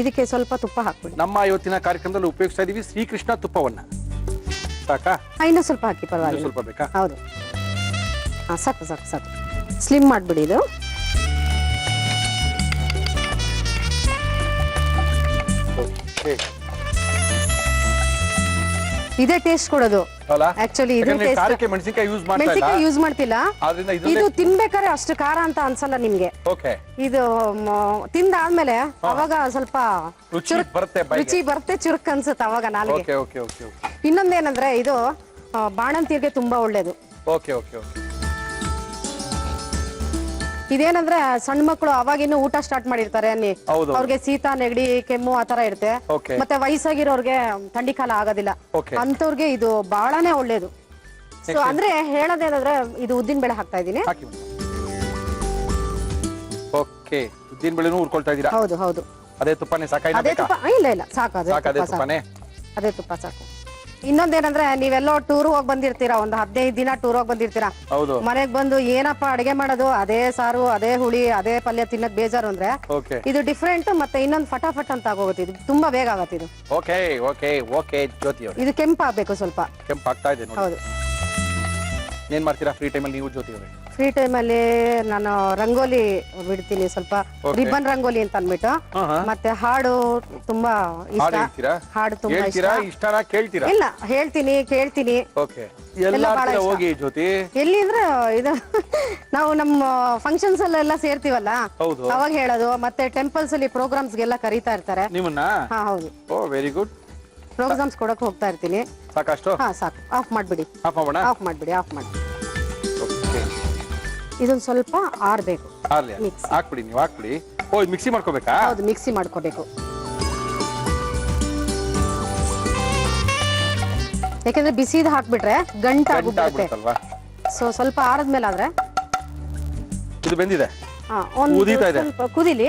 ಇದಕ್ಕೆ ಸ್ವಲ್ಪ ತುಪ್ಪ ಹಾಕ್ಬಿಡಿ. ನಮ್ಮ ಇವತ್ತಿನ ಕಾರ್ಯಕ್ರಮದಲ್ಲಿ ಉಪಯೋಗಿಸ್ತಾ ಇದೀವಿ ಶ್ರೀಕೃಷ್ಣ ತುಪ್ಪವನ್ನ. ಸಾಕಾ? ಇನ್ನೂ ಸ್ವಲ್ಪ ಹಾಕಿ, ಪರವಾಗಿಲ್ಲ. ಸ್ವಲ್ಪ ಬೇಕಾ? ಹೌದು. ಹಾ, ಸಾಕು ಸಾಕು ಸಾಕು. ಸ್ಲಿಮ್ ಮಾಡ್ಬಿಡಿ ಇದು. ಓಕೆ. ಇದೇ ಟೇಸ್ಟ್ ಕೊಡೋದು. ಅಲ್ಲ? ಆಕ್ಚುಲಿ ಇದು ಯಾಕಂದ್ರೆ ಖಾರಕ್ಕೆ ಮೆಣಸಿನಕಾಯಿ ಯೂಸ್ ಮಾಡ್ತಾ ಇಲ್ಲ. ಮೆಣಸಿನಕಾಯಿ ಯೂಸ್ ಮಾಡ್ತಿಲ್ಲ. ಆದ್ರಿಂದ ಇದು ತಿನ್ಬೇಕಾದ್ರೆ ಅಷ್ಟು ಖಾರ ಅಂತ ಅನ್ಸಲ್ಲ ನಿಮ್ಗೆ. ಓಕೆ. ಇದು ತಿಂದಾದ್ಮೇಲೆ ಅವಾಗ ಸ್ವಲ್ಪ ರುಚಿ ಬರುತ್ತೆ ಬಾಯಿಗೆ. ರುಚಿ ಬರುತ್ತೆ, ಚುರುಕ್ ಅನ್ಸುತ್ತೆ ಅವಾಗ ನಾಲ್ಗೆ. Okay okay okay okay. ಇನ್ನೊಂದೇನಂದ್ರೆ ಇದು ಬಾಣಂತಿಯರಿಗೆ ತುಂಬಾ ಒಳ್ಳೇದು. Okay okay okay. ಇದೇನಂದ್ರೆ ಸಣ್ಣ ಮಕ್ಕಳು ಅವಾಗಿನ್ನು ಊಟ ಸ್ಟಾರ್ಟ್ ಮಾಡಿರ್ತಾರೆ ಅನ್ನಿ, ಹೌದು. ಅವ್ರಿಗೆ ಶೀತ ನೆಗಡಿ ಕೆಮ್ಮು ಆತರ ಇರುತ್ತೆ. ಓಕೆ. ಮತ್ತೆ ವಯಸ್ಸಾಗಿರೋರ್ಗೆ ಥಂಡಿ ಕಾಲ ಆಗೋದಿಲ್ಲ. ಓಕೆ. ಅಂತವ್ರಿಗೆ ಇದು ಬಹಳನೇ ಒಳ್ಳೇದು. ಸೊ ಅಂದ್ರೆ ಹೇಳೋದೇನಂದ್ರೆ ಇದು ಉದ್ದಿನ ಬೇಳೆ ಹಾಕ್ತಾ ಇದೀನಿ. ಹಾಕಿ. ಓಕೆ. ಉದ್ದಿನ ಬೇಳೆನೂ ಹುರ್ಕೊಳ್ತಾ ಇದ್ದೀರಾ? ಹೌದು ಹೌದು. ಅದೇ ತುಪ್ಪನೇ ಸಾಕಾಯ್ತಾ? ಅದೇ ತುಪ್ಪ? ಇಲ್ಲ ಇಲ್ಲ, ಸಾಕು. ಅದೇ ತುಪ್ಪನೇ? ಅದೇ ತುಪ್ಪ ಸಾಕು. ಇನ್ನೊಂದೇನಂದ್ರೆ ನೀವೆಲ್ಲೋ ಟೂರ್ ಹೋಗಿ ಬಂದಿರ್ತೀರಾ, ಒಂದು 15 ದಿನ ಟೂರ್ ಹೋಗಿ ಬಂದಿರ್ತೀರಾ. ಹೌದು. ಮನೆಗ್ ಬಂದು ಏನಪ್ಪ ಅಡಿಗೆ ಮಾಡೋದು, ಅದೇ ಸಾರು ಅದೇ ಹುಳಿ ಅದೇ ಪಲ್ಯ ತಿನ್ನಕ್ ಬೇಜಾರು ಅಂದ್ರೆ ಓಕೆ. ಇದು ಡಿಫ್ರೆಂಟ್. ಮತ್ತೆ ಇನ್ನೊಂದು ಫಟಾಫಟ್ ಅಂತ ಆಗೋಗುತ್ತೆ. ಇದು ತುಂಬಾ ಬೇಗ ಆಗತ್ತೆ ಇದು. Okay okay okay. ಜ್ಯೋತಿ ಅವರು, ಇದು ಕೆಂಪಾಗಬೇಕು ಸ್ವಲ್ಪ. ಕೆಂಪು ಆಗ್ತಾ ಇದೆ ನೋಡಿ. ಹೌದು. ಏನ್ ಮಾಡ್ತೀರಾ ಫ್ರೀ ಟೈಮಲ್ಲಿ ನೀವು ಜ್ಯೋತಿ ಅವರೇ? ಫ್ರೀ ಟೈಮಲ್ಲಿ ನಾನು ರಂಗೋಲಿ ಬಿಡ್ತೀನಿ, ಸ್ವಲ್ಪ ರಿಬ್ಬನ್ ರಂಗೋಲಿ ಅಂತ ಅಂದ್ಬಿಟ್ಟು. ಮತ್ತೆ ಹಾಡು ತುಂಬಾ ಇಷ್ಟ. ಹಾಡು ತುಂಬಾ ಇಷ್ಟ. ಹೇಳ್ತೀರಾ? ಇಷ್ಟನಾ? ಕೇಳ್ತೀರಾ? ಇಲ್ಲ, ಹೇಳ್ತೀನಿ, ಕೇಳ್ತೀನಿ. ಓಕೆ. ಎಲ್ಲ ಹೋಗಿ ಜ್ಯೋತಿ ಎಲ್ಲಿ ಅಂದ್ರೆ ಇದು ನಾವು ನಮ್ಮ ಫಂಕ್ಷನ್ಸ್ ಅಲ್ಲೆಲ್ಲ ಸೇರ್ತೀವಲ್ಲ, ಹೌದು, ಅವಾಗ ಹೇಳೋದು. ಮತ್ತೆ ಟೆಂಪಲ್ಸ್ ಅಲ್ಲಿ ಪ್ರೋಗ್ರಾಮ್ಸ್ ಗೆಲ್ಲ ಕರೀತಾ ಇರ್ತಾರೆ ನಿಮ್ಮನ್ನ. ಹಾ ಹೌದು. ಓ ವೆರಿ ಗುಡ್. ಪ್ರೋಗ್ರಾಮ್ಸ್ ಕೊಡಕ್ ಹೋಗ್ತಾ ಇರ್ತೀನಿ. ಸಾಕಷ್ಟು? ಹಾ ಸಾಕು. ಆಫ್ ಮಾಡ್ಬಿಡಿ. ಆಫ್ ಮಾಡೋಣ? ಆಫ್ ಮಾಡ್ಬಿಡಿ, ಆಫ್ ಮಾಡಿ. ಓಕೆ. ಇದೊಂದು ಸ್ವಲ್ಪ ಆರ್ಬೇಕು. ಆರ್ಲಿ ಹಾಕ್ಬಿಡಿ, ನೀವು ಹಾಕ್ಬಿಡಿ. ಓ ಮಿಕ್ಸಿ ಮಾಡ್ಕೋಬೇಕಾ? ಹೌದು, ಮಿಕ್ಸಿ ಮಾಡ್ಕೋಬೇಕು. ಯಾಕಂದ್ರೆ ಬಿಸಿದ ಹಾಕ್ಬಿಟ್ರೆ ಗಂಟಾಗ್ಬಿಡುತ್ತೆ. ಸೊ ಸ್ವಲ್ಪ ಆರದ್ಮೇಲೆ ಆದ್ರೆ ಇದು ಬೆಂದಿದೆ. ಸ್ವಲ್ಪ ಕುದಿಲಿ.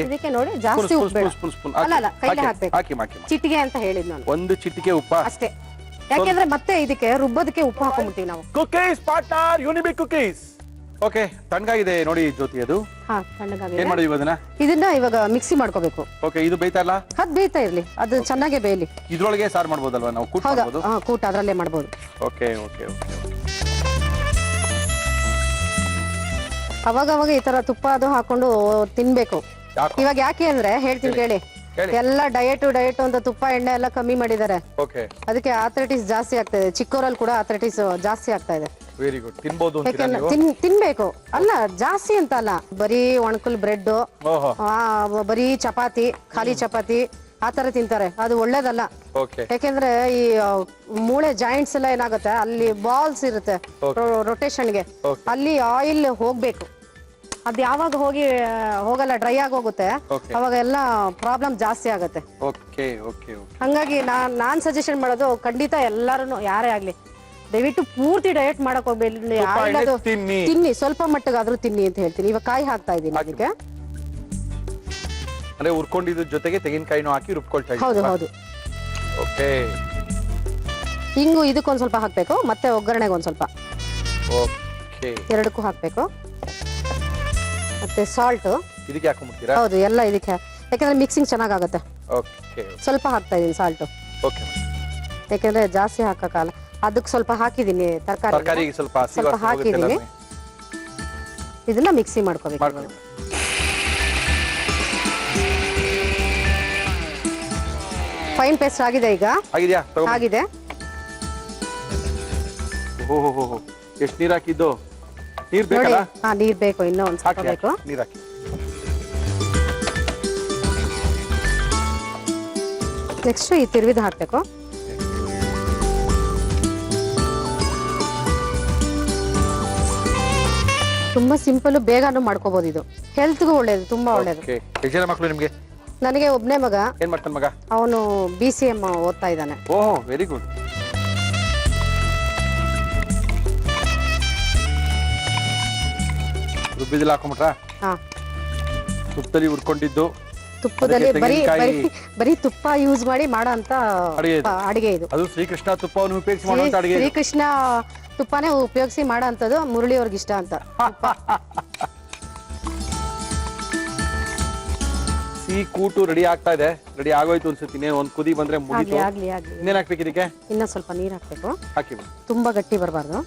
ಇದಕ್ಕೆ ನೋಡಿ ಜಾಸ್ತಿ ಉಪ್ಪು ಬೇಡ. ಅಲ್ಲ ಕೈಲೇ ಹಾಕ್ಬೇಕು. ಚಿಟಿಕೆ ಅಂತ ಹೇಳಿದ್ ನಾನು. 1 ಚಿಟಿಕೆ ಉಪ್ಪು ಅಷ್ಟೇ. ಯಾಕೆಂದ್ರೆ ಮತ್ತೆ ಇದಕ್ಕೆ ರುಬ್ಬೋದಕ್ಕೆ ಉಪ್ಪು ಹಾಕೊಂಡ್ಬಿಡ್ತೀವಿ ನಾವು. Cookies partner Unibic cookies. Okay. ತಣ್ಣಗಾಗಿದೆ ನೋಡಿ ಜ್ಯೋತಿ ಅದು. ಹಾ, ತಣ್ಣಗಾಗಿದೆ. ಏನ್ ಮಾಡಿದೀವಿ ಅದನ್ನ? ಇದನ್ನ ಇವಾಗ ಮಿಕ್ಸಿ ಮಾಡ್ಕೋಬೇಕು. ಓಕೆ. ಇದು ಬೇಯ್ತಾ ಇಲ್ಲ? ಅದ್ ಬೇಯ್ತಾ ಇರ್ಲಿ, ಅದು ಚೆನ್ನಾಗೇ ಬೇಯಲಿ. ಇದ್ರೊಳಗೆ ಸಾರು ಮಾಡ್ಬೋದಲ್ವಾ ನಾವು? ಕೂಟ್ ಮಾಡ್ಬೋದು? ಹಾ, ಕೂಟ ಅದ್ರಲ್ಲೇ ಮಾಡ್ಬೋದು. Okay okay okay. ಅವಾಗ ಈ ತರ ತುಪ್ಪ ಅದು ಹಾಕೊಂಡು ತಿನ್ಬೇಕು. ಇವಾಗ ಯಾಕೆ ಅಂದ್ರೆ ಹೇಳ್ತೀನಿ ಕೇಳಿ. ಎಲ್ಲ ಡಯಟ್ ಅಂತ ತುಪ್ಪ ಎಣ್ಣೆ ಎಲ್ಲ ಕಮ್ಮಿ ಮಾಡಿದ್ದಾರೆ. ಓಕೆ. ಅದಕ್ಕೆ ಆಥ್ರೈಟಿಸ್ ಜಾಸ್ತಿ ಆಗ್ತಾ ಇದೆ. ಚಿಕ್ಕವರಲ್ಲಿ ಕೂಡ ಆಥ್ರೈಟಿಸ್ ಜಾಸ್ತಿ ಆಗ್ತಾ ಇದೆ. Very good. ತಿನ್ಬೋದು ಅಂತೀರಾ ನೀವು? ತಿನ್ಬೇಕು. ಅಲ್ಲ ಜಾಸ್ತಿ ಅಂತ ಅಲ್ಲ, ಬರೀ ಒಣಕಲ್ ಬ್ರೆಡ್, ಬರೀ ಚಪಾತಿ, ಖಾಲಿ ಚಪಾತಿ ಆತರ ತಿಂತಾರೆ. ಅದು ಒಳ್ಳೇದಲ್ಲ. ಯಾಕೆಂದ್ರೆ ಈ ಮೂಳೆ ಜಾಯಿಂಟ್ಸ್ ಎಲ್ಲ ಏನಾಗುತ್ತೆ, ಅಲ್ಲಿ ಬಾಲ್ಸ್ ಇರುತ್ತೆ ರೊಟೇಷನ್ಗೆ, ಅಲ್ಲಿ ಆಯಿಲ್ ಹೋಗ್ಬೇಕು. ಅದ್ ಯಾವಾಗ ಹೋಗಲ್ಲ, ಡ್ರೈ ಆಗಿ ಹೋಗುತ್ತೆ, ಅವಾಗ ಎಲ್ಲ ಪ್ರಾಬ್ಲಮ್ ಜಾಸ್ತಿ ಆಗುತ್ತೆ. ಹಂಗಾಗಿ ನಾನ್ ಸಜೆಷನ್ ಮಾಡೋದು, ಖಂಡಿತ ಎಲ್ಲಾರು ಯಾರೇ ಆಗ್ಲಿ ದಯವಿಟ್ಟು ಪೂರ್ತಿ ಡಯಟ್ ಮಾಡಕ್ ಹೋಗ್ಬೇಡಿ. ತಿನ್ನಿ, ಸ್ವಲ್ಪ ಮಟ್ಟಿಗಾದ್ರೂ ತಿನ್ನಿ ಅಂತ ಹೇಳ್ತೀನಿ. ಇವಾಗ ಕಾಯಿ ಹಾಕ್ತಾ ಇದೀನಿ ಅದಕ್ಕೆ. ಅಂದ್ರೆ ಹುರ್ಕೊಂಡಿದ್ರ ಜೊತೆಗೆ ತೆಂಗಿನಕಾಯಿನೂ ಹಾಕಿ ರುಬ್ಕೊಳ್ತಾ ಇದ್ದೀನಿ. ಹೌದು ಹೌದು. ಓಕೆ. ಹಿಂಗು ಇದಕ್ಕೊಂದು ಸ್ವಲ್ಪ ಹಾಕಬೇಕು, ಮತ್ತೆ ಒಗ್ಗರಣೆಗೆ ಒಂದು ಸ್ವಲ್ಪ. ಓಕೆ. ಎರಡಕ್ಕೂ ಹಾಕಬೇಕು. ಮತ್ತೆ ಸಾಲ್ಟ್ ಇದಕ್ಕೆ ಹಾಕೊಂಡ್ಬಿಡ್ತೀರಾ? ಹೌದು, ಎಲ್ಲ ಇದಕ್ಕೆ, ಯಾಕಂದ್ರೆ ಮಿಕ್ಸಿಂಗ್ ಚೆನ್ನಾಗಾಗುತ್ತೆ. ಓಕೆ. ಸ್ವಲ್ಪ ಹಾಕ್ತಾ ಇದೀನಿ ಸಾಲ್ಟು, ಓಕೆ. ಯಾಕಂದ್ರೆ ಜಾಸ್ತಿ ಹಾಕಕ್ಕಾಗಲ್ಲ. ಅದಕ್ಕೆ ಸ್ವಲ್ಪ ಹಾಕಿದೀನಿ, ತರಕಾರಿಗೆ ಸ್ವಲ್ಪ ಸ್ವಲ್ಪ ಹಾಕಿದೀನಿ. ಇದನ್ನ ಮಿಕ್ಸಿ ಮಾಡ್ಕೋಬೇಕು. ಫೈನ್ ಪೇಸ್ಟ್ ಆಗಿದೆ ಈಗ. ಆಗಿದೆಯಾ? ಆಗಿದೆ. ಓಹೋ, ಎಷ್ಟು ನೀರು ಹಾಕಿದ್ದು? ನೀರು ಬೇಕಲ್ಲ? ಹಾ, ನೀರ್ ಬೇಕು, ಇನ್ನೂ ಒಂದು ಸ್ವಲ್ಪ ಬೇಕು. ನೀರು ಹಾಕಿ. ನೆಕ್ಸ್ಟ್ ಈ ತಿರುವಿದ ಹಾಕ್ಬೇಕು. ತುಂಬಾ ಸಿಂಪಲ್, ಬೇಗನೂ ಮಾಡ್ಕೋಬಹುದು. ಇದು ಹೆಲ್ತ್ಗೂ ಒಳ್ಳೇದು, ತುಂಬಾ ಒಳ್ಳೇದು. ಎಷ್ಟು ಜನ ಮಕ್ಕಳು ನಿಮ್ಗೆ? ನನಗೆ ಒಬ್ನೇ ಮಗ. ಏನ್ ಮಾಡ್ತಾನೆ ಮಗ? ಅವನು BCM ಓದ್ತಾ ಇದ್ದಾನೆ. ಓಹೋ, ವೆರಿ ಗುಡ್. ರುಬ್ಬಿದಲ್ಲಿ ಹಾಕೊಂಬಿಟ್ರಾ? ಹಾ, ತುಪ್ಪದಲ್ಲಿ ಹುರ್ಕೊಂಡಿದ್ದು, ತುಪ್ಪದಲ್ಲಿ ಬರೀ ತುಪ್ಪ ಯೂಸ್ ಮಾಡಿ ಮಾಡೋ ಅಂತ ಅಡಿಗೆ ಇದು. ಅದು ಶ್ರೀಕೃಷ್ಣ ತುಪ್ಪವನ್ನು ಉಪಯೋಗಿಸಿ ಮಾಡುವಂತ ಅಡಿಗೆ. ಶ್ರೀಕೃಷ್ಣ ತುಪ್ಪನೇ ಉಪಯೋಗಿಸಿ ಮಾಡೋ ಅಂತದ್ದು, ಮುರಳಿ ಅವ್ರಿಗೆ ಇಷ್ಟ ಅಂತ. ಸಿಹಿ ಕೂಟು ರೆಡಿ ಆಗ್ತಾ ಇದೆ. ರೆಡಿ ಆಗೋಯ್ತು ಅನ್ಸುತ್ತೆ. ಇನ್ನೇನು ಒಂದು ಕುದಿ ಬಂದ್ರೆ ಮುಗೀತು. ಆಗ್ಲಿ. ಇನ್ನೇನ್ ಹಾಕ್ಬೇಕು ಇದಕ್ಕೆ? ಇನ್ನ ಸ್ವಲ್ಪ ನೀರ್ ಹಾಕ್ಬೇಕು. ಹಾಕಿ. ತುಂಬಾ ಗಟ್ಟಿ ಬರಬಾರ್ದು.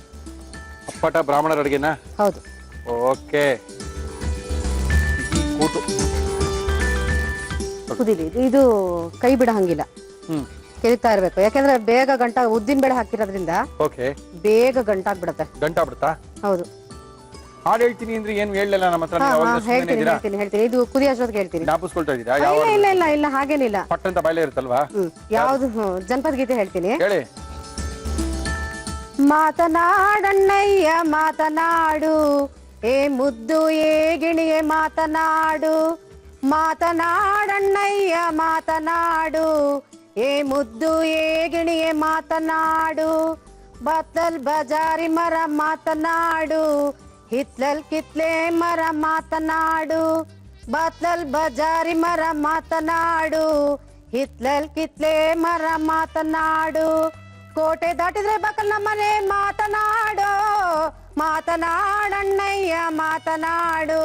ಅಪ್ಪಟ ಬ್ರಾಹ್ಮಣರ ಅಡಿಗೆನಾ? ಹೌದು. ಓಕೆ. ಕೂಟು ಕುದಿಲಿ. ಇದು ಕೈ ಬಿಡ ಹಂಗಿಲ್ಲ, ಕೆರಿತಾ ಇರ್ಬೇಕು. ಯಾಕಂದ್ರೆ ಬೇಗ ಉದ್ದಿನ ಬೇಳೆ ಹಾಕಿರೋದ್ರಿಂದ ಬೇಗ ಗಂಟಾಗ್ಬಿಡತ್ತೆ. ಗಂಟಾಗ್ಬಿಡುತ್ತಾ? ಹೌದು. ಹಾಡು ಹೇಳ್ತೀನಿ ಅಂದ್ರೆ ಏನು ಹೇಳಲಿಲ್ಲ ನಮ್ಮ ಹತ್ರ. ಹೇಳ್ತೀನಿ. ಇದು ಕುದಿ ಅಷ್ಟೊತ್ತಿಗೆ ಹೇಳ್ತೀನಿ. ಜ್ಞಾಪಿಸ್ಕೊಳ್ತಾ ಇದ್ದೀರಾ? ಇಲ್ಲ, ಹಾಗೇನಿಲ್ಲ. ಪಟ್ಟಂತ ಬಾಯ್ಲೆ ಇರುತ್ತಲ್ವಾ? ಯಾವ್ದು ಜನಪದ ಗೀತೆ ಹೇಳ್ತೀನಿ. ಹೇಳಿ. ಮಾತನಾಡಣ್ಣಯ್ಯ ಮಾತನಾಡು, ಏ ಮುದ್ದು ಏ ಗಿಣಿಯೇ ಮಾತನಾಡು. ಮಾತನಾಡಣ್ಣಯ್ಯ ಮಾತನಾಡು, ಏ ಮುದ್ದು ಏ ಗಿಣಿಯೇ ಮಾತನಾಡು. ಬತ್ತಲ್ ಬಜಾರಿ ಮರ ಮಾತನಾಡು, ಹಿತ್ಲಲ್ ಕಿತ್ಲೆ ಮರ ಮಾತನಾಡು. ಬತ್ತಲ್ ಬಜಾರಿ ಮರ ಮಾತನಾಡು, ಹಿತ್ಲಲ್ ಕಿತ್ಲೆ ಮರ ಮಾತನಾಡು. ಕೋಟೆ ದಾಟಿದ್ರೆ ಬಕಲ್ ನಮ್ಮನೆ ಮಾತನಾಡು. ಮಾತನಾಡಣ್ಣಯ್ಯ ಮಾತನಾಡು,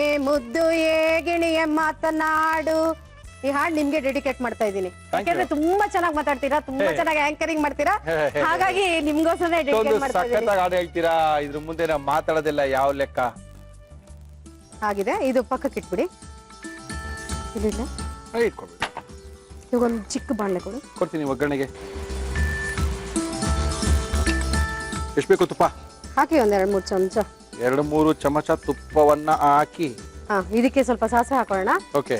ಏ ಮುದ್ದು ಏ ಗಿಣಿಯ ಮಾತನಾಡು. ಈ ಹಾಡು ನಿಮ್ಗೆ ಡೆಡಿಕೇಟ್ ಮಾಡ್ತಾ ಇದ್ದೀನಿ, ಯಾಕಂದ್ರೆ ತುಂಬಾ ಚೆನ್ನಾಗಿ ಮಾತಾಡ್ತೀರಾ, ತುಂಬಾ ಚೆನ್ನಾಗಿ ಆಂಕರಿಂಗ್ ಮಾಡ್ತೀರಾ. ಹಾಗಾಗಿ ನಿಮ್ಗೋಸ್ಕರ ಡೆಡಿಕೇಟ್ ಮಾಡ್ತಾ ಇದ್ದೀನಿ. ಹಾಡು ಹೇಳ್ತೀರಾ, ಇದ್ರ ಮುಂದೆ ನಾವು ಮಾತಾಡೋದಿಲ್ಲ. ಯಾವ ಲೆಕ್ಕ ಆಗಿದೆ. ಇದು ಪಕ್ಕಕ್ಕೆ ಇಟ್ಬಿಡಿ. ಇಲ್ಲ, ಇವಾಗೊಂದು ಚಿಕ್ಕ ಬಾಣಲೆ ಕೊಡು. ಕೊಡ್ತೀನಿ. ಒಗ್ಗರಣೆಗೆ ಎಷ್ಟು ಬೇಕು ತುಪ್ಪ? ಹಾಕಿ. ಒಂದ್ 2-3 ಚಮಚ. 2-3 ಚಮಚ ತುಪ್ಪವನ್ನ ಹಾಕಿ. ಇದಕ್ಕೆ ಸ್ವಲ್ಪ ಸಾಸಿವೆ ಹಾಕೋಣ. ಓಕೆ.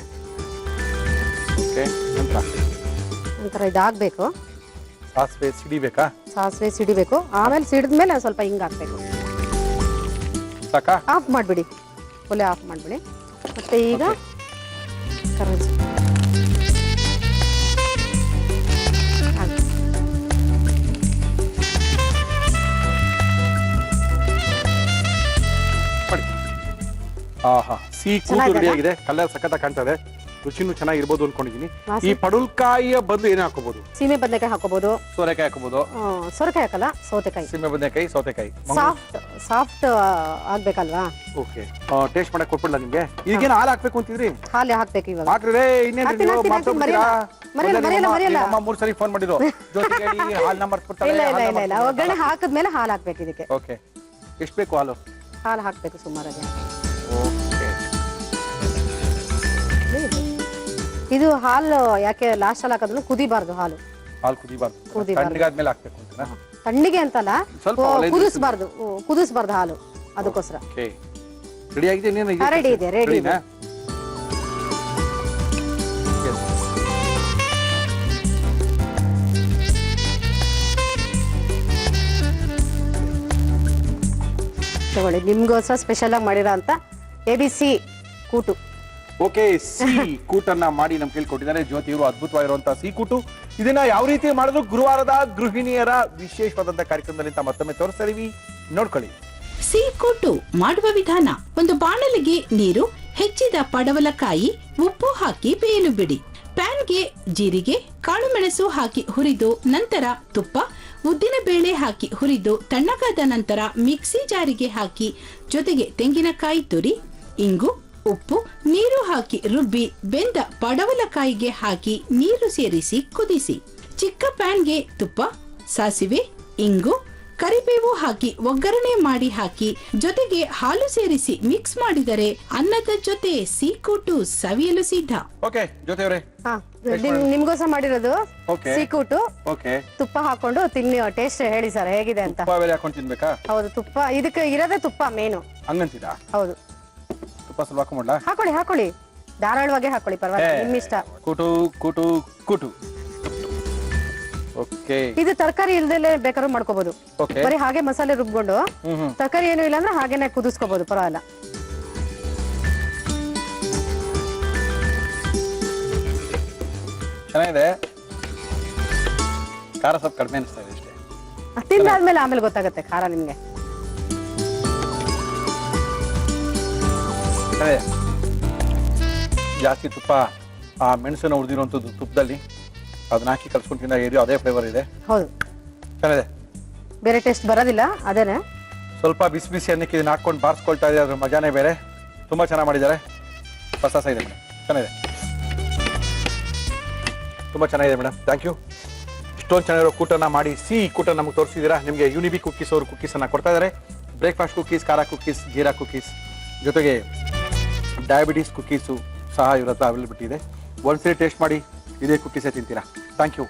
ನಂತರ ಇದಾಗಬೇಕು. ಸಾಸಿವೆ ಸಿಡಿಬೇಕಾ? ಸಾಸಿವೆ ಸಿಡಿಬೇಕು. ಆಮೇಲೆ ಸಿಡಿದ್ಮೇಲೆ ಸ್ವಲ್ಪ ಹಿಂಗ್ ಹಾಕ್ಬೇಕು. ಸಾಕಾ? ಆಫ್ ಮಾಡ್ಬಿಡಿ, ಒಲೆ ಆಫ್ ಮಾಡ್ಬಿಡಿ. ಮತ್ತೆ ಈಗ ಕರಜಿ ಸಿಹಿ ಕೂಟು ರೆಡಿ ಆಗಿದೆ. ಕಲರ್ ಸಖತ್ತಾಗಿ ಕಾಣ್ತಾ ಇದೆ. ರುಚಿನೂ ಚೆನ್ನಾಗಿರ್ಬೋದು ಅನ್ಕೊಂಡಿದೀನಿ. ಈ ಪಡುಲ್ಕಾಯಿಯ ಬದಲು ಏನೇ ಹಾಕೋಬಹುದು? ಸೀಮೆ ಬದನೆಕಾಯಿ ಹಾಕೋಬಹುದು, ಸೋರೆಕಾಯಿ ಹಾಕೋಬಹುದು. ಸೋರೆಕಾಯಿ ಹಾಕಲ್ಲ, ಸೌತೆಕಾಯಿ. ಸೀಮೆ ಬದನೆಕಾಯಿ, ಸೌತೆಕಾಯಿ ಸಾಫ್ಟ್ ಆಗ್ಬೇಕಲ್ವಾ? ಓಕೆ. ಟೇಸ್ಟ್ ಮಾಡಕ್ ಕೊಟ್ಬಿಡ್ಲಾ ನಿಮ್ಗೆ? ಈಗೇನು ಹಾಲು ಹಾಕ್ಬೇಕು ಅಂತಿದ್ರಿ? ಹಾಲು ಹಾಕ್ಬೇಕು ಇವಾಗ. ಹಾಕ್ರಿ. ಇನ್ನೇನು ಅಮ್ಮ 3 ಸರಿ ಫೋನ್ ಮಾಡಿದ್ರು. ಹಾಲ್ ನಂಬರ್ ಕೊಡ್ತಾರೆ. ಇಲ್ಲ, ಒಗ್ಗರಣೆ ಹಾಕಿದ್ಮೇಲೆ ಹಾಲು ಹಾಕ್ಬೇಕು ಇದಕ್ಕೆ. ಓಕೆ. ಎಷ್ಟು ಬೇಕು ಹಾಲು? ಹಾಲು ಹಾಕ್ಬೇಕು ಸುಮಾರಾಗಿ. ಇದು ಹಾಲು ಯಾಕೆ ಲಾಸ್ಟ್ ಅಲ್ಲಿ ಹಾಕೋದು? ಕುದಿಬಾರ್ದು ಹಾಲು. ತಣ್ಣಗಾದ್ಮೇಲೆ ಹಾಕ್ಬೇಕು ಅಂತ. ತಣ್ಣಗೆ ಅಂತಲ್ಲ, ಕುದಿಸ್ಬಾರ್ದು ಹಾಲು, ಅದಕ್ಕೋಸ್ಕರ. ರೆಡಿ ಆಗಿದೆ? ರೆಡಿ ಇದೆ, ರೆಡಿ ಇದೆ. ತಗೊಳ್ಳಿ, ನಿಮ್ಗೋಸ್ಕರ ಸ್ಪೆಷಲ್ ಆಗಿ ಮಾಡಿರೋ ಅಂತ ABC ಕೂಟು. ಓಕೆ. ಸಿಹಿ ಕೂಟನ್ನ ಮಾಡಿ ನಮ್ಗೆ ಕೇಳ್ಕೊಟ್ಟಿದ್ದಾರೆ ಜ್ಯೋತಿ ಇವರು. ಅದ್ಭುತವಾಗಿರುವಂತಹ ಸಿಹಿ ಕೂಟು. ಇದನ್ನ ಯಾವ ರೀತಿ ಮಾಡಿದ್ರು ಗುರುವಾರದ ಗೃಹಿಣಿಯರ ವಿಶೇಷವಾದಂತಹ ಕಾರ್ಯಕ್ರಮದಲ್ಲಿ ಮತ್ತೊಮ್ಮೆ ತೋರಿಸ್ತಾ ಇದೀವಿ, ನೋಡ್ಕೊಳ್ಳಿ. ಸಿಹಿ ಕೂಟು ಮಾಡುವ ವಿಧಾನ: ಒಂದು ಬಾಣಲಿಗೆ ನೀರು, ಹೆಚ್ಚಿದ ಪಡವಲಕಾಯಿ, ಉಪ್ಪು ಹಾಕಿ ಬೇಯಲು ಬಿಡಿ. ಪ್ಯಾನ್ಗೆ ಜೀರಿಗೆ ಕಾಳು ಮೆಣಸು ಹಾಕಿ ಹುರಿದು ನಂತರ ತುಪ್ಪ ಉದ್ದಿನ ಬೇಳೆ ಹಾಕಿ ಹುರಿದು ತಣ್ಣಗಾದ ನಂತರ ಮಿಕ್ಸಿ ಜಾರಿಗೆ ಹಾಕಿ ಜೊತೆಗೆ ತೆಂಗಿನಕಾಯಿ ತುರಿ ಇಂಗು ಉಪ್ಪು ನೀರು ಹಾಕಿ ರುಬ್ಬಿ ಬೆಂದ ಪಡವಲಕಾಯಿಗೆ ಹಾಕಿ ನೀರು ಸೇರಿಸಿ ಕುದಿಸಿ ಚಿಕ್ಕ ಪ್ಯಾನ್ಗೆ ತುಪ್ಪ ಸಾಸಿವೆ ಇಂಗು ಕರಿಬೇವು ಹಾಕಿ ಒಗ್ಗರಣೆ ಮಾಡಿ ಹಾಕಿ ಜೊತೆಗೆ ಹಾಲು ಸೇರಿಸಿ ಮಿಕ್ಸ್ ಮಾಡಿದರೆ ಅನ್ನದ ಜೊತೆ ಸೀಕೂಟು ಸವಿಯಲು ಸಿದ್ಧ. ಓಕೆ ಜೊತೆಯವರೇ ನಿಮ್ಗೋಸ್ಕರ ಮಾಡಿರೋದು Okay. ಸೀಕೂಟು ಓಕೆ ತುಪ್ಪ ಹಾಕೊಂಡು ತಿನ್ನಿ ಟೇಸ್ಟ್ ಹೇಳಿ ಸರ್ ಹೇಗಿದೆ ಅಂತ. ತುಪ್ಪ ಬೇರೆ ಹಾಕೊಂಡು ತಿನ್ಬೇಕಾ? ಹೌದು ತುಪ್ಪ ಇದಕ್ಕೆ ಇರೋದೇ ತುಪ್ಪ ಮೇನು. ಹಂಗಂತಿದಾ? ಹೌದು ತುಪ್ಪ ಸ್ವಲ್ಪ ಹಾಕೊಂಡ್ಲಾ? ಹಾಕೊಳ್ಳಿ ಧಾರಾಳವಾಗಿ ಹಾಕೊಳ್ಳಿ ಪರವಾಗಿಲ್ಲ ನಿಮ್ ಇಷ್ಟ. ಕೂಟು ಕೂಟು ಕೂಟು. ಓಕೆ ಇದು ತರಕಾರಿ ಇಲ್ದಲೆ ಬೇಕಾದ್ರೂ ಮಾಡ್ಕೋಬಹುದು. ಓಕೆ ಬರೀ ಹಾಗೆ ಮಸಾಲೆ ರುಬ್ಕೊಂಡು ತರಕಾರಿ ಏನು ಇಲ್ಲ ಅಂದ್ರೆ ಹಾಗೇನೆ ಕುದಿಸ್ಕೋಬಹುದು ಪರವಾಗಿಲ್ಲ. ಚೆನ್ನಾಗಿದೆ. ಖಾರ ಸ್ವಲ್ಪ ಕಡಿಮೆ ಅನಿಸ್ತಾ ಇದೆ ಅಷ್ಟೇ. ತಿಂದಾದ್ಮೇಲೆ ಆಮೇಲೆ ಗೊತ್ತಾಗುತ್ತೆ ಖಾರ ನಿಮ್ಗೆ. ಜಾಸ್ತಿ ತುಪ್ಪ ಆ ಮೆಣಸನ್ನು ಹುರಿದಿರುವಂಥದ್ದು ತುಪ್ಪದಲ್ಲಿ ಅದನ್ನ ಹಾಕಿ ಕಲ್ಸ್ಕೊಂಡು ತಿಂದ ಏರಿಯೋ ಅದೇ ಫ್ಲೇವರ್ ಇದೆ. ಹೌದು ಚೆನ್ನಾಗಿದೆ. ಬೇರೆ ಟೇಸ್ಟ್ ಬರೋದಿಲ್ಲ ಅದೇನೆ. ಸ್ವಲ್ಪ ಬಿಸಿ ಬಿಸಿ ಅನ್ನಕ್ಕೆ ಇದನ್ನ ಹಾಕೊಂಡು ಬಾರಿಸ್ಕೊಳ್ತಾ ಇದೆ, ಅದ್ರ ಮಜಾನೇ ಬೇರೆ. ತುಂಬಾ ಚೆನ್ನಾಗಿ ಮಾಡಿದ್ದಾರೆ. ಹೊಸ ಇದೆ ಮೇಡಮ್, ಚೆನ್ನಾಗಿದೆ, ತುಂಬಾ ಚೆನ್ನಾಗಿದೆ ಮೇಡಮ್. Thank you. ಇಷ್ಟೊಂದು ಚೆನ್ನಾಗಿರೋ ಕೂಟನ್ನ ಮಾಡಿ ಕೂಟ ನಮಗೆ ತೋರಿಸಿದ್ದೀರಾ. ನಿಮಗೆ ಯುನಿಬಿ ಕುಕ್ಕೀಸ್ ಅವರು ಕುಕ್ಕೀಸನ್ನು ಕೊಡ್ತಾ ಇದ್ದಾರೆ. ಬ್ರೇಕ್ಫಾಸ್ಟ್ ಕುಕ್ಕೀಸ್, ಖಾರ ಕುಕ್ಕೀಸ್, ಜೀರಾ ಕುಕ್ಕೀಸ್, ಜೊತೆಗೆ ಡಯಾಬಿಟೀಸ್ ಕುಕ್ಕೀಸು ಸಹ ಇವ್ರ ಹತ್ರ ಅವೈಲಬಿಲಿಟಿ ಇದೆ. ಒಂದ್ಸರಿ ಟೇಸ್ಟ್ ಮಾಡಿ ಇದೇ ಕುಕ್ಕೀಸೇ ತಿಂತೀರಾ. Thank you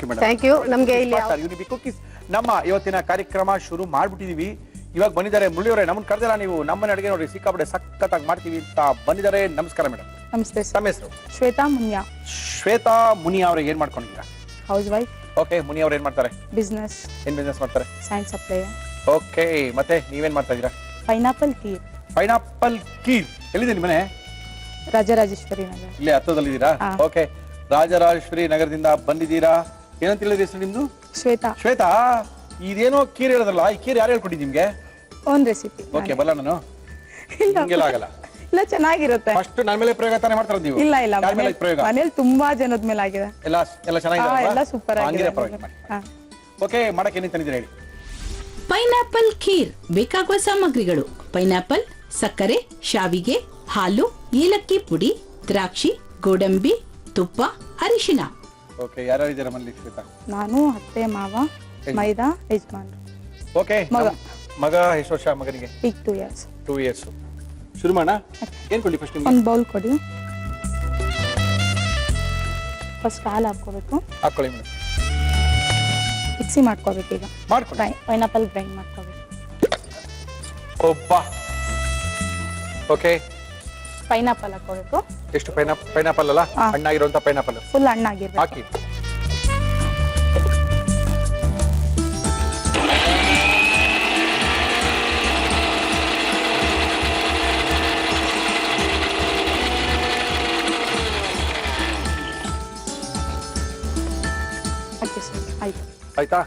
madam. Thank you. ನಮಗೆ ಇಲ್ಲಿ ಯುನಿಬಿ ಕುಕ್ಕೀಸ್ ನಮ್ಮ ಇವತ್ತಿನ ಕಾರ್ಯಕ್ರಮ ಶುರು ಮಾಡ್ಬಿಟ್ಟಿದೀವಿ. ಇವಾಗ ಬಂದಿದ್ದಾರೆ ಮುರಳಿಯವರೇ. ನಮ್ಮನ್ನ ಕರೆದಿಲ್ಲ ನೀವು. ನಮ್ಮನ್ನ ಅಡುಗೆ ನೋಡಿ ಸಿಕ್ಕಾಪಟ್ಟೆ ಸಖತ್ತಾಗಿ ಮಾಡ್ತೀವಿ ಅಂತ ಬಂದಿದ್ದಾರೆ. ನಮಸ್ಕಾರ ಮೇಡಮ್. ನಮಸ್ತೆ ಸರ್. ತಮ್ಮ ಹೆಸರು? ಶ್ವೇತಾ ಮುನ್ಯಾ. ಶ್ವೇತಾ ಮುನಿಯಾ ಅವ್ರಿಗೆ ಏನ್ ಮಾಡ್ಕೊಂಡಿದ್ದೀರಾ? House wife. ಓಕೆ, ಮುನಿಯಾ ಅವ್ರು ಏನ್ ಮಾಡ್ತಾರೆ? ಬಿಸ್ನೆಸ್. ಏನ್ ಬಿಸ್ನೆಸ್ ಮಾಡ್ತಾರೆ? Science supplier. ಓಕೆ, ಮತ್ತೆ ನೀವೇನ್ ಮಾಡ್ತಾ ಇದ್ದೀರಾ? ಪೈನಾಪಲ್ ಕೀರ್. ಪೈನಾಪಲ್ ಕೀರ್. ಎಲ್ಲಿದೆ ನಿಮ್ಮ ಮನೆ? ರಾಜರಾಜೇಶ್ವರಿ ನಗರ. ಇಲ್ಲೇ ಹತ್ತದಲ್ಲಿದ್ದೀರಾ? ಓಕೆ, ರಾಜರಾಜೇಶ್ವರಿ ನಗರದಿಂದ ಬಂದಿದ್ದೀರಾ. ಏನಂತ ಹೇಳಿದ್ರಿ ಹೆಸರು ನಿಮ್ದು? ಶ್ವೇತಾ. ಶ್ವೇತಾ, ಇದೇನೋ ಕೀರ್ ಹೇಳೋದಲ್ಲ, ಈ ಕೀರ್ ಯಾರು ಹೇಳ್ಕೊಟ್ಟಿದ್ದು ನಿಮ್ಗೆ? Own recipe. ಓಕೆ, ಬಲ್ಲ ನಾನು ಹಿಂಗೆಲ್ಲ ಆಗಲ್ಲ. ಇಲ್ಲ ಚೆನ್ನಾಗಿರುತ್ತೆ. ಫಸ್ಟ್ ನನ್ನ ಮೇಲೆ ಪ್ರಯೋಗ ತಾನೇ ಮಾಡ್ತಾರದು ನೀವು? ಇಲ್ಲ ಇಲ್ಲ, ಯಾರ ಮೇಲೆ ಪ್ರಯೋಗ? ಮನೇಲಿ ತುಂಬಾ ಜನದ ಮೇಲೆ ಆಗಿದೆ. ಎಲ್ಲ ಚೆನ್ನಾಗಿದೆ, ಎಲ್ಲ ಸೂಪರ್ ಆಗಿದೆ. ಓಕೆ, ಮಾಡಕ್ಕೆ ಏನೇನು ತಂದಿದ್ದೀರಾ ಹೇಳಿ? ಪೈನಾಪಲ್ ಖೀರ್ ಬೇಕಾಗುವ ಸಾಮಗ್ರಿಗಳು: ಪೈನಾಪಲ್, ಸಕ್ಕರೆ, ಶಾವಿಗೆ, ಹಾಲು, ಏಲಕ್ಕಿ ಪುಡಿ, ದ್ರಾಕ್ಷಿ, ಗೋಡಂಬಿ, ತುಪ್ಪ, ಅರಿಶಿನ. ಓಕೆ, ಯಾರು ಇದ್ದೀರಾ ಮನೇಲಿ ಶ್ವೇತಾ? ನಾನು, ಅತ್ತೆ, ಮಾವ, ಮೈದಾ, ಯಜಮಾನ್ರು. ಓಕೆ, ಮಗ ಎಷ್ಟು ವರ್ಷ ಮಗನಿಗೆ? ಈಗ 2 years. 2 years. ಶುರು ಮಾಡೋಣ. ಏನ್ ಕೊಡಿ ಫಸ್ಟ್ ನಿಮ್ಗೆ? ಒಂದು ಬೌಲ್ ಕೊಡಿ. ಫಸ್ಟ್ ಹಾಲು ಹಾಕೋಬೇಕು. ಹಾಕೊಳ್ಳಿ ಮೇಡಮ್. ಮಿಕ್ಸಿ ಮಾಡ್ಕೋಬೇಕು. ಈಗ ಮಾಡ್ಕೊಳ್ಳಿ. ಪೈನಾಪಲ್ ಗ್ರೈಂಡ್ ಮಾಡ್ಕೋಬೇಕು. ಒಬ್ಬ. ಓಕೆ, ಪೈನಾಪಲ್ ಹಾಕೋಬೇಕು. ಎಷ್ಟು ಪೈನಾಪಲ್ ಅಲ್ಲ, ಹಣ್ಣಾಗಿರುವಂತ ಪೈನಾಪಲ್ ಫುಲ್ ಹಣ್ಣಾಗಿರ್ಬೇಕು. ಹಾಕಿ. ಆಯ್ತು. ಆಯ್ತಾ?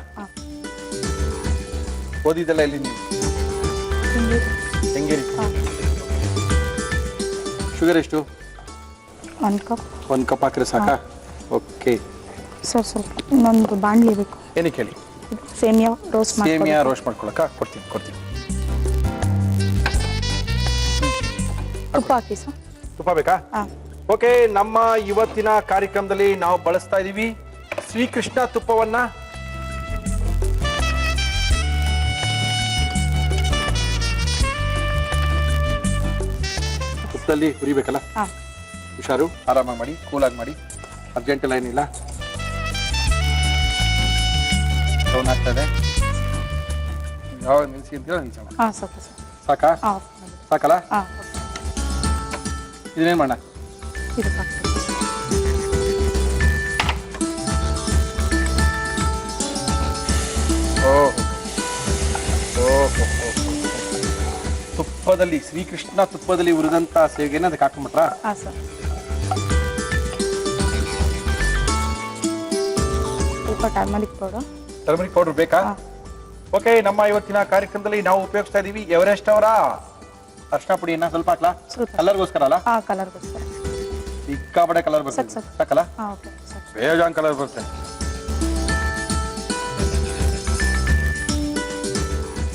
ಓದಿದ್ದೆಲ್ಲ ಎಲ್ಲಿ ನೀವು? ಹೆಂಗೇರಿ. ಶುಗರ್ ಎಷ್ಟು? 1 ಕಪ್. 1 ಕಪ್ ಹಾಕಿದ್ರೆ ಸಾಕಾ? ಓಕೆ ಸರ್, ಸ್ವಲ್ಪ ಇನ್ನೊಂದು ಬಾಣಲಿ ಬೇಕು. ಏನಕ್ಕೆ ಹೇಳಿ? ಸೇಮಿಯಾ ರೋಸ್ಟ್ ಮಾಡ್ಕೊಳಕ ಕೊಡ್ತೀನಿ. ತುಪ್ಪ ಹಾಕಿ ಸರ್. ತುಪ್ಪ ಬೇಕಾ? ಓಕೆ, ನಮ್ಮ ಇವತ್ತಿನ ಕಾರ್ಯಕ್ರಮದಲ್ಲಿ ನಾವು ಬಳಸ್ತಾ ಇದೀವಿ ಶ್ರೀಕೃಷ್ಣ ತುಪ್ಪವನ್ನ. ತುಪ್ಪದಲ್ಲಿ ಹುರಿಬೇಕಲ್ಲ. ಹುಷಾರು, ಆರಾಮಾಗಿ ಮಾಡಿ, ಕೂಲಾಗಿ ಮಾಡಿ, ಅರ್ಜೆಂಟ್ ಎಲ್ಲ ಏನಿಲ್ಲ. ಸೌಂಡ್ ಆಗ್ತಾ ಇದೆ. ಯಾವಾಗ ನಿಲ್ಸಿ ಅಂತೀರಾ ನಿಲ್ಸೋಣ. ಸಾಕಾ? ಸಾಕಲ್ಲ? ಇದನ್ನೇನು ಮಾಡೋಣ? ತುಪ್ಪದಲ್ಲಿ, ಶ್ರೀಕೃಷ್ಣ ತುಪ್ಪದಲ್ಲಿ ಹುರಿದಂತ ಸೇವೆನ ಅದಕ್ಕೆ ಹಾಕೊಂಡ್ಬಿಟ್ರ? ಸ್ವಲ್ಪ ಟರ್ಮರಿಕ್ ಪೌಡರ್ ಬೇಕಾ? ಓಕೆ, ನಮ್ಮ ಇವತ್ತಿನ ಕಾರ್ಯಕ್ರಮದಲ್ಲಿ ನಾವು ಉಪಯೋಗಿಸ್ತಾ ಇದೀವಿ ಎವರೆಸ್ಟ್ ಅವರ ಅರ್ಶಿನ ಪುಡಿಯನ್ನ. ಸ್ವಲ್ಪ ಹಾಕ್ಲಾ? ಕಲರ್ಗೋಸ್ಕರ ಅಲ್ಲ? ಕಲರ್ಗೋಸ್ಕರ. ಸಿಕ್ಕಾಪಟ್ಟೆ ಕಲರ್ ಬರ್ತದೆ ಸಾಕು. ಸಾಕಲ್ಲ ಹಾಂ ಓಕೆ ಸರ್. ಬೇಜಾನ್ ಕಲರ್ ಬರುತ್ತೆ.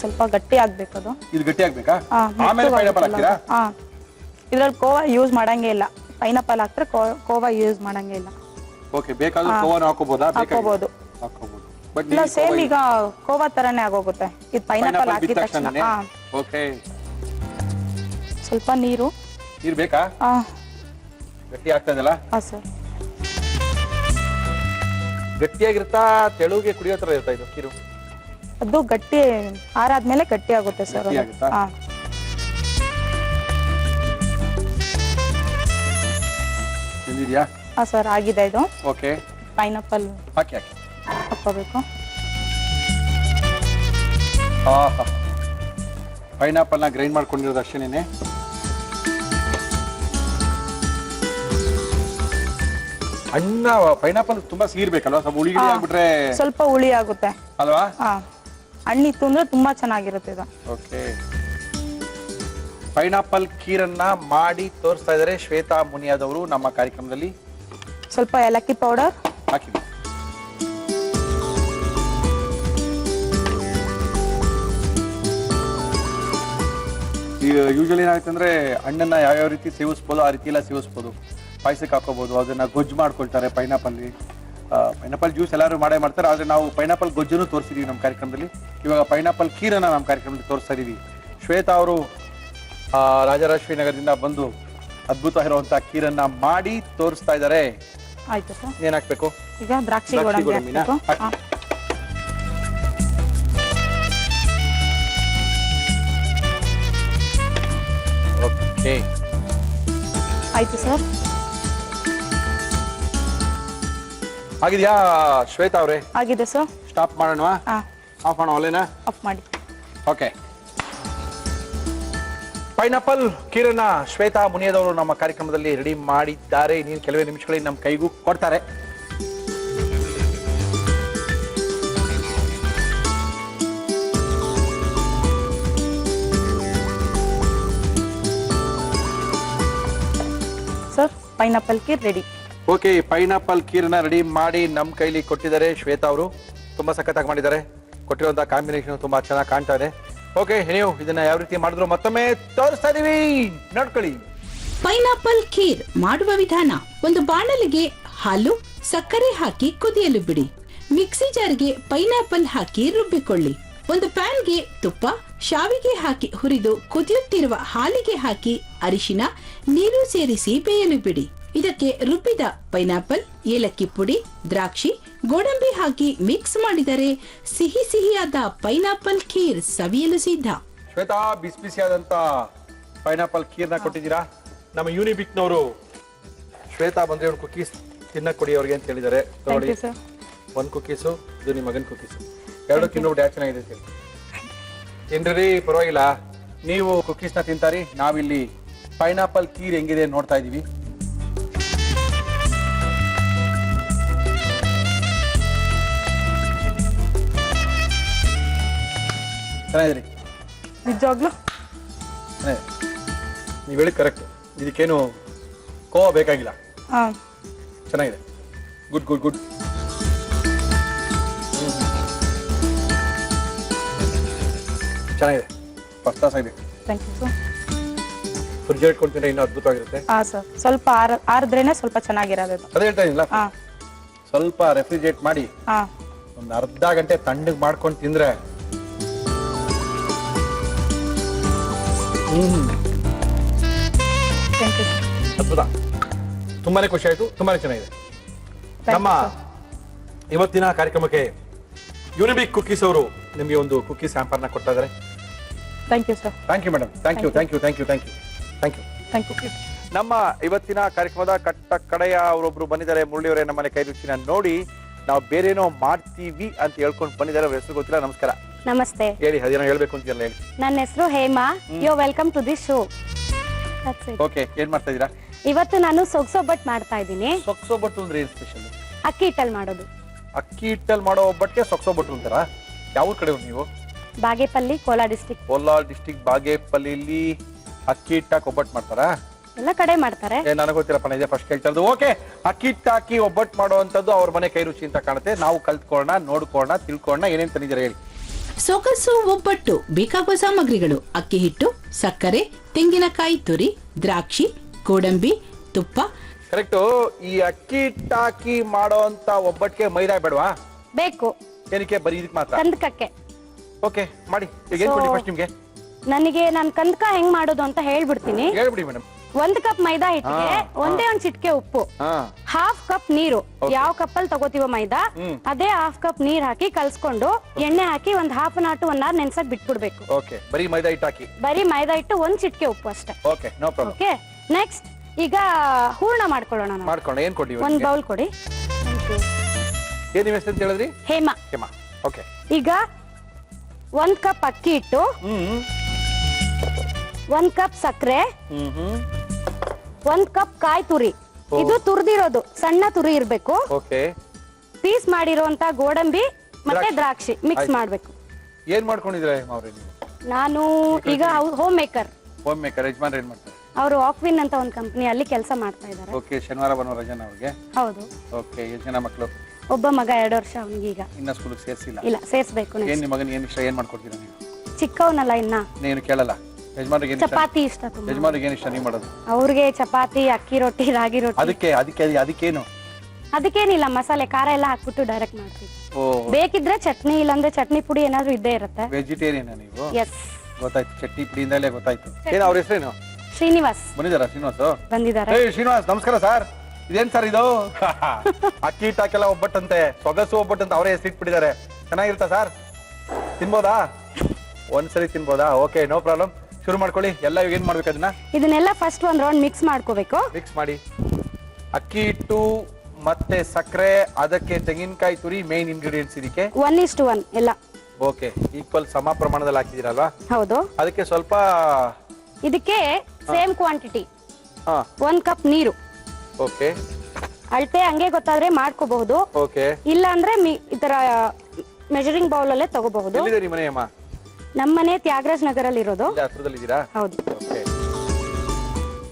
ಸ್ವಲ್ಪ ಗಟ್ಟಿ ಆಗ್ಬೇಕು ಅದು. ಇದು ಗಟ್ಟಿ ಆಗ್ಬೇಕಾ? ಹಾಂ, ಆಮೇಲೆ ಪೈನಾಪಲ್ ಹಾಕ್ತೀರಾ? ಹಾಂ, ಇದ್ರಲ್ಲಿ ಕೋವಾ ಯೂಸ್ ಮಾಡಂಗೆ ಇಲ್ಲ. ಪೈನಾಪಲ್ ಹಾಕ್ತಾರೆ, ಕೋವಾ ಯೂಸ್ ಮಾಡಂಗೆ ಇಲ್ಲ. ಓಕೆ, ಬೇಕಾದ್ರೆ ಕೋವಾನ ಹಾಕೋಬಹುದಾ? ಹಾಕೋಬಹುದು. ಹಾಕೋಬಹುದು. ಬಟ್ ಇಲ್ಲ, ಸೇಮ್ ಈಗ ಕೋವಾ ತರನೇ ಆಗೋಗುತ್ತೆ. ಇದು ಪೈನಾಪಲ್ ಹಾಕಿದ ತಕ್ಷಣ. ಹಾಂ, ಓಕೆ. ಸ್ವಲ್ಪ ನೀರು. ನೀರು ಬೇಕಾ? ಹಾಂ ಗಟ್ಟಿ ಆಗ್ತಾ ಇದೆಯಲ್ಲ? ಹಾಂ ಸರ್. ಗಟ್ಟಿಯಾಗಿರುತ್ತಾ ತೆಳುಗೆ ಕುಡಿಯೋ ತರ ಇರ್ತಾ ಇದು ಕಿರು? ಅದು ಗಟ್ಟಿ ಆರಾದ್ಮೇಲೆ ಗಟ್ಟಿ ಆಗುತ್ತೆ ಸರ್. ಗಟ್ಟಿ ಆಗುತ್ತಾ? ಹಾಂ, ತಿಂದಿದ್ಯಾ? ಹಾಂ ಸರ್, ಆಗಿದೆ ಇದು. ಓಕೆ, ಪೈನಾಪಲ್ ಹಾಕಿ ಹಾಕಿ. ಹಾಕೋಬೇಕು. ಆಹಾ, ಪೈನಾಪಲ್ನ ಗ್ರೈಂಡ್ ಮಾಡ್ಕೊಂಡಿರೋದು ಅಷ್ಟೇನೆ. ಅಣ್ಣ ಪೈನಾಪಲ್ ತುಂಬಾ ಸೀರ್ಬೇಕಲ್ವಾ? ಸ್ವಲ್ಪ ಹುಳಿ ಗಿಳಿ ಆಗ್ಬಿಟ್ರೆ ಸ್ವಲ್ಪ ಹುಳಿ ಆಗುತ್ತೆ ಅಲ್ವಾ? ಹಾಂ, ಹಣ್ಣಿತ್ತು ಅಂದ್ರೆ ತುಂಬಾ ಚೆನ್ನಾಗಿರುತ್ತೆ ಇದು. ಓಕೆ, ಪೈನಾಪಲ್ ಖೀರನ್ನ ಮಾಡಿ ತೋರಿಸ್ತಾ ಇದ್ದಾರೆ ಶ್ವೇತಾ ಮುನಿಯಾದ್ ಅವರು ನಮ್ಮ ಕಾರ್ಯಕ್ರಮದಲ್ಲಿ. ಸ್ವಲ್ಪ ಏಲಕ್ಕಿ ಪೌಡರ್ ಹಾಕಿ. ಯೂಶಲಿ ಏನಾಗುತ್ತೆ ಅಂದ್ರೆ ಹಣ್ಣನ್ನ ಯಾವ್ಯಾವ ರೀತಿ ಸೇವಿಸ್ಬೋದು ಆ ರೀತಿ ಎಲ್ಲ ಸೇವಿಸ್ಬೋದು. ಪಾಯಸಕ್ಕೆ ಹಾಕೋಬಹುದು, ಅದನ್ನ ಗೊಜ್ಜು ಮಾಡ್ಕೊಳ್ತಾರೆ. ಪೈನಾಪಲ್ ಜ್ಯೂಸ್ ಎಲ್ಲರೂ ಮಾಡೇ ಮಾಡ್ತಾರೆ, ಆದ್ರೆ ನಾವು ಪೈನಾಪಲ್ ಗೊಜ್ಜನ್ನು ತೋರಿಸಿದೀವಿ ನಮ್ಮ ಕಾರ್ಯಕ್ರಮದಲ್ಲಿ. ಇವಾಗ ಪೈನಾಪಲ್ ಖೀರನ್ನ ನಮ್ಮ ಕಾರ್ಯಕ್ರಮದಲ್ಲಿ ತೋರಿಸ್ತಾ ಇದೀವಿ. ಶ್ವೇತಾ ಅವರು ರಾಜರಾಜೇಶ್ವರಿ ನಗರದಿಂದ ಬಂದು ಅದ್ಭುತವಾಗಿರುವಂತಹ ಖೀರನ್ನ ಮಾಡಿ ತೋರಿಸ್ತಾ ಇದ್ದಾರೆ. ಆಯ್ತು ಸರ್. ಏನ್ ಹಾಕ್ಬೇಕು? ಈಗ ದ್ರಾಕ್ಷಿ ದ್ರಾಕ್ಷಿ ಗೋಡಂಬಿ ಗೋಡಂಬಿನ ಹಾಕ್ಬೇಕು. ಹಾಕಿ. ಓಕೆ, ಆಯ್ತು ಸರ್. ಆಗಿದ್ಯಾ ಶ್ವೇತಾ ಅವರೇ? ಆಗಿದೆ ಸರ್. ಸ್ಟಾಪ್ ಮಾಡೋಣವಾ? ಹಾಂ, ಆಫ್ ಮಾಡೋಣ ಒಲೆನಾ? ಆಫ್ ಮಾಡಿ. ಓಕೆ, ಪೈನಾಪಲ್ ಖೀರನ್ನ ಶ್ವೇತಾ ಮುನಿಯದವರು ನಮ್ಮ ಕಾರ್ಯಕ್ರಮದಲ್ಲಿ ರೆಡಿ ಮಾಡಿದ್ದಾರೆ. ಇನ್ನೇನು ಕೆಲವೇ ನಿಮಿಷಗಳಲ್ಲಿ ನಮ್ಮ ಕೈಗೂ ಕೊಡ್ತಾರೆ. Sir, pineapple kheer ready. Okay, pineapple ಖೀರನ್ನ ರೆಡಿ ಮಾಡಿ ನಮ್ಮ ಕೈಲಿ ಕೊಟ್ಟಿದ್ದಾರೆ ಶ್ವೇತಾ ಅವರು. ತುಂಬಾ ಸಖತ್ತಾಗಿ ಮಾಡಿದ್ದಾರೆ. ಕೊಟ್ಟಿರುವಂತಹ ಕಾಂಬಿನೇಷನ್ ತುಂಬಾ ಚೆನ್ನಾಗಿ ಕಾಣ್ತಾ ಇದೆ. ಓಕೆ, ನೀವು ಇದನ್ನ ಯಾವ ರೀತಿ ಮಾಡಿದ್ರು ಮತ್ತೊಮ್ಮೆ ತೋರಿಸ್ತಾ ಇದೀವಿ, ನೋಡ್ಕೊಳ್ಳಿ. ಪೈನಾಪಲ್ ಖೀರ್ ಮಾಡುವ ವಿಧಾನ: ಒಂದು ಬಾಣಲಿಗೆ ಹಾಲು, ಸಕ್ಕರೆ ಹಾಕಿ ಕುದಿಯಲು ಬಿಡಿ. ಮಿಕ್ಸಿ ಜಾರ್ಗೆ ಪೈನಾಪಲ್ ಹಾಕಿ ರುಬ್ಬಿಕೊಳ್ಳಿ. ಒಂದು ಪ್ಯಾನ್ಗೆ ತುಪ್ಪ, ಶಾವಿಗೆ ಹಾಕಿ ಹುರಿದು ಕುದಿಯುತ್ತಿರುವ ಹಾಲಿಗೆ ಹಾಕಿ ಅರಿಶಿನ, ನೀರು ಸೇರಿಸಿ ಬೇಯಲು ಬಿಡಿ. ಇದಕ್ಕೆ ರುಬ್ಬಿದ ಪೈನಾಪಲ್, ಏಲಕ್ಕಿ ಪುಡಿ, ದ್ರಾಕ್ಷಿ, ಗೋಡಂಬಿ ಹಾಕಿ ಮಿಕ್ಸ್ ಮಾಡಿದರೆ ಸಿಹಿ ಸಿಹಿಯಾದ ಪೈನಾಪಲ್ ಖೀರ್ ಸವಿಯಲು ಸಿದ್ಧ. ಶ್ವೇತಾ, ಬಿಸಿ ಬಿಸಿಯಾದಂತ ಪೈನಾಪಲ್ ಖೀರ್ನ ಕೊಟ್ಟಿದ್ದೀರಾ. ನಮ್ಮ ಯೂನಿಬಿಕ್ನವರು ಶ್ವೇತಾ ಬಂದ್ರೆ ಒಂದು ಕುಕೀಸ್ ತಿನ್ನಕ್ ಕೊಡಿ ಅವ್ರಿಗೆ ಅಂತ ಹೇಳಿದ್ದಾರೆ. Thank you sir. ಒಂದು ಕುಕೀಸು, ಇದು ನಿಮ್ಮ ಮಗನ ಕುಕೀಸು. ಎರಡು ತಿನ್ನೋಬಿಟ್ಟು ಯಾವ ಚೆನ್ನಾಗಿದೆ ಅಂತ ತಿನ್ರಿ, ಪರವಾಗಿಲ್ಲ. ನೀವು ಕುಕೀಸ್ನ ತಿಂತಾರಿ, ನಾವಿಲ್ಲಿ ಪೈನಾಪಲ್ ಖೀರ್ ಹೆಂಗಿದೆ ನೋಡ್ತಾ ಇದೀವಿ. ಚೆನ್ನಾಗಿದ್ರಿ? ನಿಜವಾಗ್ಲೂ ನೀವು ಹೇಳಿ ಕರೆಕ್ಟ್. ಇದಕ್ಕೇನು ಕೋವಾ ಬೇಕಾಗಿಲ್ಲ. ಹಾಂ, ಚೆನ್ನಾಗಿದೆ. Good good good. ಚೆನ್ನಾಗಿದೆ, ಫಸ್ಟ್ ಕ್ಲಾಸ್ ಆಗಿದೆ. Thank you sir. ಫ್ರಿಜ್ ಇಟ್ಕೊಂಡ್ರೆ ಇನ್ನೂ ಅದ್ಭುತವಾಗಿರುತ್ತೆ. ಹಾಂ ಸರ್, ಸ್ವಲ್ಪ ಆರಿದ್ರೇನೆ ಸ್ವಲ್ಪ ಚೆನ್ನಾಗಿರೋದು. ಅದೇ ಹೇಳ್ತಾ ಇದ್ದೀನಿಲ್ಲ, ಹಾಂ ಸ್ವಲ್ಪ ರೆಫ್ರಿಜರೇಟ್ ಮಾಡಿ ಹಾಂ, ಒಂದು ಅರ್ಧ ಗಂಟೆ ತಣ್ಣಗೆ ಮಾಡ್ಕೊಂಡು ತಿಂದ್ರೆ ಥ್ಯಾಂಕ್ ಯು ಸರ್. ಅದ್ಭುತ. ತುಂಬಾನೇ ಖುಷಿ ಆಯ್ತು, ತುಂಬಾನೇ ಚೆನ್ನಾಗಿದೆ. ನಮ್ಮ ಇವತ್ತಿನ ಕಾರ್ಯಕ್ರಮಕ್ಕೆ ಯೂನಿಬಿಕ್ ಕುಕೀಸ್ ಅವರು ನಿಮಗೆ ಒಂದು ಕುಕೀ ಸ್ಯಾಂಪಲ್ನ ಕೊಡ್ತಾ ಇದ್ದಾರೆ. Thank you sir. Thank you madam. Thank you thank you thank you thank you thank you thank you. ನಮ್ಮ ಇವತ್ತಿನ ಕಾರ್ಯಕ್ರಮದ ಕಟ್ಟ ಕಡೆಯ ಅವರೊಬ್ರು ಬಂದಿದ್ದಾರೆ. ಮುರಳಿಯವರೇ, ನಮ್ಮನೆ ಕೈ ರುಚಿನ ನೋಡಿ ನಾವು ಬೇರೇನೋ ಮಾಡ್ತೀವಿ ಅಂತ ಹೇಳ್ಕೊಂಡು ಬಂದಿದ್ದಾರೆ. ಅವ್ರ ಹೆಸರು ಗೊತ್ತಿಲ್ಲ. ನಮಸ್ಕಾರ. ನಮಸ್ತೆ, ಹೇಳಿ, ಅದೇನೋ ಹೇಳ್ಬೇಕು ಅಂತೀರಲ್ಲ, ಹೇಳಿ. ನನ್ನ ಹೆಸರು Hema. You welcome to the show. Okay, ಏನ್ ಮಾಡ್ತಾ ಇದೀರಾ? ಇವತ್ತು ನಾನು ಸೊಗ್ಸೊಬ್ಬಟ್ಟು ಮಾಡ್ತಾ ಇದ್ದೀನಿ. ಸೊಕ್ಸೊಬ್ಬಟ್ಟು ಅಂದ್ರೆ ಏನ್ ಸ್ಪೆಷಲ್? ಅಕ್ಕಿ ಹಿಟ್ಟಲ್ಲಿ ಮಾಡೋದು. ಅಕ್ಕಿ ಹಿಟ್ಟಲ್ಲಿ ಮಾಡೋ ಒಬ್ಬಟ್ಟಿಗೆ ಸೊಕ್ಸೊಬ್ಬಟ್ಟು ಅಂತಾರ? ಯಾವ ಕಡೆ ನೀವು? ಬಾಗೇಪಲ್ಲಿ, ಕೋಲಾರ ಡಿಸ್ಟ್ರಿಕ್ಟ್. ಕೋಲಾರ ಡಿಸ್ಟಿಕ್ ಬಾಗೇಪಲ್ಲಿಲಿ ಅಕ್ಕಿ ಹಿಟ್ಟಾಕ ಒಬ್ಬಟ್ಟು ಮಾಡ್ತಾರಾ? ಎಲ್ಲ ಕಡೆ ಮಾಡ್ತಾರೆ. ನನಗೆ ಗೊತ್ತಿಲ್ಲಪ್ಪ, ಇದೇ ಫಸ್ಟ್ ಕೇಳ್ತಾ ಇರೋದು. ಓಕೆ, ಅಕ್ಕಿ ಹಿಟ್ಟು ಹಾಕಿ ಒಬ್ಬಟ್ಟು ಮಾಡುವಂತದ್ದು ಅವ್ರ ಮನೆ ಕೈ ರುಚಿ ಅಂತ ಕಾಣುತ್ತೆ. ನಾವು ಕಲ್ತ್ಕೊಳ್ಳೋಣ, ನೋಡ್ಕೊಳ್ಳೋಣ, ತಿಳ್ಕೊಳ್ಳೋಣ. ಏನೇನ್ ತಂದಿದ್ದೀರಾ ಹೇಳಿ. ಸೊಗಸು ಒಬ್ಬಟ್ಟು ಬೇಕಾಗುವ ಸಾಮಗ್ರಿಗಳು: ಅಕ್ಕಿ ಹಿಟ್ಟು, ಸಕ್ಕರೆ, ತೆಂಗಿನಕಾಯಿ ತುರಿ, ದ್ರಾಕ್ಷಿ, ಗೋಡಂಬಿ, ತುಪ್ಪ. ಕರೆಕ್ಟು. ಈ ಅಕ್ಕಿ ಹಿಟ್ಟು ಹಾಕಿ ಮಾಡೋಂತ ಒಬ್ಬಟ್ಟಿಗೆ ಮೈದಾ ಬೇಡವಾ? ಬೇಕು. ಏನಕ್ಕೆ? ಬರೀ ಇದಕ್ಕೆ ಮಾತ್ರ? ಕಂದಕಕ್ಕೆ. ಓಕೆ, ಮಾಡಿ. ಈಗ ಏನ್ ಕೊಡಿ ಫಸ್ಟ್ ನಿಮ್ಗೆ? ನಾನು ಕಂದಕ ಹೆಂಗ್ ಮಾಡೋದು ಅಂತ ಹೇಳ್ಬಿಡ್ತೀನಿ. ಹೇಳ್ಬಿಡಿ ಮೇಡಮ್. 1 ಕಪ್ ಮೈದಾ ಹಿಟ್ಟಿಗೆ ಒಂದೇ ಒಂದ್ ಚಿಟಿಕೆ ಉಪ್ಪು, 1/2 ಕಪ್ ನೀರು. ಯಾವ ಕಪ್ ಅಲ್ಲಿ ತಗೋತೀವೋ ಮೈದಾ ಅದೇ 1/2 ಕಪ್ ನೀರ್ ಹಾಕಿ ಕಲ್ಸ್ಕೊಂಡು ಎಣ್ಣೆ ಹಾಕಿ ಒಂದ್ 1/2 hour to 1 hour ನೆನ್ಸಕ್ ಬಿಟ್ಬಿಡ್ಬೇಕು. ಓಕೆ, ಬರೀ ಮೈದಾ ಹಿಟ್ಟು ಹಾಕಿ. ಬರೀ ಮೈದಾ ಹಿಟ್ಟು 1 ಚಿಟಿಕೆ ಉಪ್ಪು ಅಷ್ಟೇ. Okay, no problem. Okay, next ಈಗ ಹೂರ್ಣ ಮಾಡ್ಕೊಳ್ಳೋಣ. ಮಾಡ್ಕೊಳ್ಳೋಣ. ಏನ್ ಕೊಡಿ? ಒಂದ್ ಬೌಲ್ ಕೊಡಿ. ಏನ್ ನಿಮ್ಮ ಹೆಸರು ಅಂತ ಹೇಳಿದ್ರಿ? ಹೇಮಾ. ಹೇಮಾ. ಓಕೆ. ಈಗ 1 ಕಪ್ ಅಕ್ಕಿ ಹಿಟ್ಟು, 1 ಕಪ್ ಸಕ್ಕರೆ, 1 ಕಪ್ ಕಾಯಿ ತುರಿ. ಇದು ತುರ್ದಿರೋದು, ಸಣ್ಣ ತುರಿ ಇರ್ಬೇಕು. ಓಕೆ. ಪೀಸ್ ಮಾಡಿರೋಂತ ಗೋಡಂಬಿ ಮತ್ತೆ ದ್ರಾಕ್ಷಿ ಮಿಕ್ಸ್ ಮಾಡ್ಬೇಕು. ಏನ್ ಮಾಡ್ಕೊಂಡಿದ್ರೆ ಅವ್ರೆ ನೀವು? ನಾನು ಈಗ ಹೋಮ್ ಮೇಕರ್. Home maker. ಯಜಮಾನ್ರು ಏನ್ ಮಾಡ್ತಾರೆ? ಅವರು ಆಕ್ವಿನ್ ಅಂತ ಒಂದು ಕಂಪನಿ ಅಲ್ಲಿ ಕೆಲಸ ಮಾಡ್ತಾ ಇದ್ದಾರೆ. ಓಕೆ. ಶನಿವಾರ ಭಾನುವಾರ ರಜಾನ ಅವ್ರಿಗೆ? ಹೌದು. ಓಕೆ. ಎಷ್ಟು ಜನ ಮಕ್ಕಳು? ಒಬ್ಬ ಮಗ, 2 ವರ್ಷ ಅವನಿಗೆ. ಈಗ ಇನ್ನ ಸ್ಕೂಲ್ಗೆ ಸೇರ್ಸಿಲ್ಲ? ಇಲ್ಲ, ಸೇರ್ಸ್ಬೇಕು. ಏನ್ ನಿಮ್ಮ ಮಗನ ಏನ್ ಇಷ್ಟ? ಏನ್ ಮಾಡ್ಕೊಡ್ತೀರಾ ನೀವು? ಚಿಕ್ಕವನಲ್ಲ ಇನ್ನ. ನೀನು ಕೇಳಲ್ಲ? ಯಜಮಾನ್ರಿಗೆ ಏನ್ ಇಷ್ಟ? ಚಪಾತಿ ಇಷ್ಟ ತುಂಬಾ. ಯಜಮಾನ್ರಿಗೆ ಏನ್ ಇಷ್ಟ ನೀವು ಮಾಡೋದು? ಅವ್ರಿಗೆ ಚಪಾತಿ, ಅಕ್ಕಿ ರೊಟ್ಟಿ, ರಾಗಿ ರೊಟ್ಟಿ. ಅದಕ್ಕೇನು? ಅದಕ್ಕೇನಿಲ್ಲ, ಮಸಾಲೆ ಖಾರ ಎಲ್ಲ ಹಾಕ್ಬಿಟ್ಟು ಡೈರೆಕ್ಟ್ ಮಾಡ್ತೀವಿ. ಬೇಕಿದ್ರೆ ಚಟ್ನಿ, ಇಲ್ಲಾಂದ್ರೆ ಚಟ್ನಿ ಪುಡಿ ಏನಾದ್ರು ಇದ್ದೇ ಇರುತ್ತೆ. ವೆಜಿಟೇರಿಯನ್ ನೀವು? ಎಸ್, ಗೊತ್ತಾಯ್ತು. ಚಟ್ನಿ ಪುಡಿಯಿಂದಲೇ ಗೊತ್ತಾಯ್ತು. ಏನ್ ಅವ್ರ ಹೆಸರೇನು? ಶ್ರೀನಿವಾಸ್. ಬಂದಿದ್ದಾರಾ ಶ್ರೀನಿವಾಸ್? ಬಂದಿದ್ದಾರೆ. ಶ್ರೀನಿವಾಸ್ ನಮಸ್ಕಾರ ಸರ್. ಇದೇನ್ ಸರ್ ಇದು? ಅಕ್ಕಿ ಹಿಟ್ಟು ಹಾಕೆಲ್ಲ ಒಬ್ಬಟ್ಟಂತೆ, ಸೊಗಸು ಒಬ್ಬಟ್ಟಂತ ಅವರೇ ಹೆಸರಿಟ್ಬಿಟ್ಟಿದ್ದಾರೆ. ಚೆನ್ನಾಗಿರುತ್ತಾ ಸರ್? ತಿನ್ಬೋದಾ? ಒಂದ್ಸರಿ ತಿನ್ಬೋದಾ? Okay, no problem. ಶುರು ಮಾಡ್ಕೊಳ್ಳಿ. ಎಲ್ಲ ಏನ್ ಮಾಡ್ಬೇಕು ಅದನ್ನ? ಇದನ್ನೆಲ್ಲ ಫಸ್ಟ್ ಒಂದ್ ರೌಂಡ್ ಮಿಕ್ಸ್ ಮಾಡ್ಕೋಬೇಕು. ಮಿಕ್ಸ್ ಮಾಡಿ. ಅಕ್ಕಿ ಹಿಟ್ಟು ಮತ್ತೆ ಸಕ್ಕರೆ, ಅದಕ್ಕೆ ತೆಂಗಿನಕಾಯಿ ತುರಿ ಮೇನ್ ಇಂಗ್ರೀಡಿಯೆಂಟ್ಸ್. ಇದಕ್ಕೆ 1:1 ಎಲ್ಲ. ಓಕೆ, ಈಕ್ವಲ್ ಸಮ ಪ್ರಮಾಣದಲ್ಲಿ ಹಾಕಿದಿರಲ್ವಾ? ಹೌದು. ಅದಕ್ಕೆ ಸ್ವಲ್ಪ ಇದಕ್ಕೆ ಸೇಮ್ ಕ್ವಾಂಟಿಟಿ 1 ಕಪ್ ನೀರು. ಓಕೆ. ಅಳತೆ ಹಂಗೆ ಗೊತ್ತಾದ್ರೆ ಮಾಡ್ಕೋಬಹುದು. ಓಕೆ. ಇಲ್ಲ ಅಂದ್ರೆ ಈ ತರ ಮೆಜರಿಂಗ್ ಬೌಲ್ ಅಲ್ಲೇ ತಗೋಬಹುದು. ಎಲ್ಲಿದೆ ನಿಮ್ಮ ಮನೆ ಅಮ್ಮ? ನಮ್ಮನೆ ತ್ಯಾಗರಾಜ್ ನಗರಲ್ಲಿ ಇರೋದು. ಹತ್ರದಲ್ಲಿ ಇದ್ದೀರಾ? ಹೌದು. ಓಕೆ.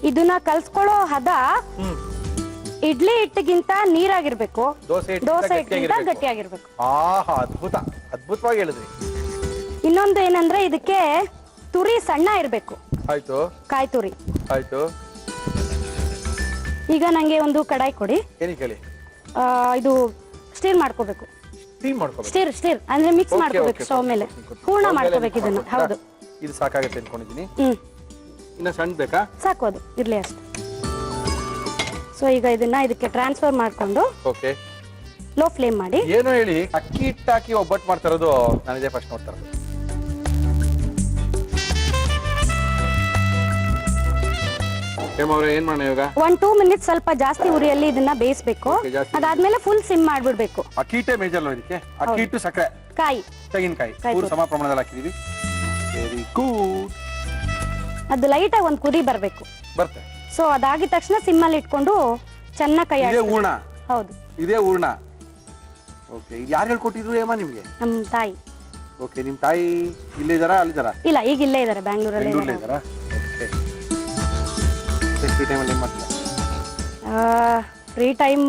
ಇದನ್ನ ಕಲ್ಸ್ಕೊಳ್ಳೋ ಹದ ಇಡ್ಲಿ ಹಿಟ್ಟಿಗಿಂತ ನೀರಾಗಿರ್ಬೇಕು, ದೋಸೆ ಹಿಟ್ಟಿಗಿಂತ ಗಟ್ಟಿಯಾಗಿರ್ಬೇಕು. ಆಹಾ, ಅದ್ಭುತ, ಅದ್ಭುತವಾಗಿ ಹೇಳಿದ್ರಿ. ಇನ್ನೊಂದು ಏನಂದ್ರೆ ಇದಕ್ಕೆ ತುರಿ ಸಣ್ಣ ಇರ್ಬೇಕು. ಆಯ್ತು. ಕಾಯಿ ತುರಿ. ಆಯ್ತು. ಈಗ ನಂಗೆ ಒಂದು ಕಡಾಯಿ ಕೊಡಿ. ಏನಕ್ಕೆ ಹೇಳಿ? ಇದು ಸ್ಟೀರ್ ಮಾಡ್ಕೋಬೇಕು. ಸ್ಟೀರ್ ಅಂದ್ರೆ ಮಿಕ್ಸ್ ಮಾಡ್ಕೋಬೇಕು ಸ್ಟವ್ ಮೇಲೆ. ಪೂರ್ಣ ಮಾಡ್ಕೋಬೇಕು ಇದನ್ನ. ಹೌದು. ಇದು ಸಾಕಾಗುತ್ತೆ ಅನ್ಕೊಂಡಿದ್ದೀನಿ. ಇನ್ನ ಸಣ್ಣ ಬೇಕಾ? ಸಾಕು, ಅದು ಇರ್ಲಿ ಅಷ್ಟು. ಸೊ ಈಗ ಇದನ್ನ ಇದಕ್ಕೆ ಟ್ರಾನ್ಸ್ಫರ್ ಮಾಡ್ಕೊಂಡು ಓಕೆ ಲೋ ಫ್ಲೇಮ್ ಮಾಡಿ. ಏನೋ ಹೇಳಿ, ಅಕ್ಕಿ ಹಿಟ್ಟು ಹಾಕಿ ಒಬ್ಬಟ್ಟು ಮಾಡ್ತಾ ಇರೋದು ನಾನು ಇದೇ ಫಸ್ಟ್ ನೋಡ್ತಾ ಇರೋದು. ಏನ್ ಮಾಡೋಣ ಇವಾಗ? 1-2 ಮಿನಿಟ್ಸ್ ಸ್ವಲ್ಪ ಜಾಸ್ತಿ ಉರಿಯಲ್ಲಿ ಇದನ್ನ ಬೇಯಿಸಬೇಕು. ಅದಾದ್ಮೇಲೆ ಫುಲ್ ಸಿಮ್ ಮಾಡ್ಬಿಡ್ಬೇಕು. ಅಕ್ಕಿ ಹಿಟ್ಟೆ ಮೇಜರ್ ಇದಕ್ಕೆ. ಅಕ್ಕಿ ಹಿಟ್ಟು, ಸಕ್ಕರೆ, ಕಾಯಿ, ತೆಂಗಿನಕಾಯಿ ಪೂರ ಸಮ ಪ್ರಮಾಣದಲ್ಲಿ ಹಾಕಿದೀವಿ. Very good. ಅದು ಲೈಟ್ ಆಗಿ ಒಂದು ಕುದಿ ಬರ್ಬೇಕು. ಬರುತ್ತೆ. ಸೊ ಅದಾಗಿದ ತಕ್ಷಣ ಸಿಮ್ ಅಲ್ಲಿ ಇಟ್ಕೊಂಡು ಚೆನ್ನಾಗಿ ಕೈ ಇದೇ ಹೂರ್ಣ? ಹೌದು, ಇದೇ ಹೂರ್ಣ. ಓಕೆ. ಇದು ಯಾರು ಹೇಳ್ಕೊಟ್ಟಿದ್ರು ಏಮ್ಮ ನಿಮ್ಗೆ? ನಮ್ಮ ತಾಯಿ. ಓಕೆ. ನಿಮ್ ತಾಯಿ ಇಲ್ಲೇ ಇದಾರಾ ಅಲ್ಲಿದಾರಾ? ಇಲ್ಲ, ಈಗ ಇಲ್ಲೇ ಇದಾರೆ, ಬ್ಯಾಂಗ್ಳೂರಲ್ಲಿ ಇದಾರಾ? ಓಕೆ. ಫ್ರೀ ಟೈಮಲ್ಲಿ ಏನ್ ಮಾಡ್ತೀರಾ? ಫ್ರೀ ಟೈಮ್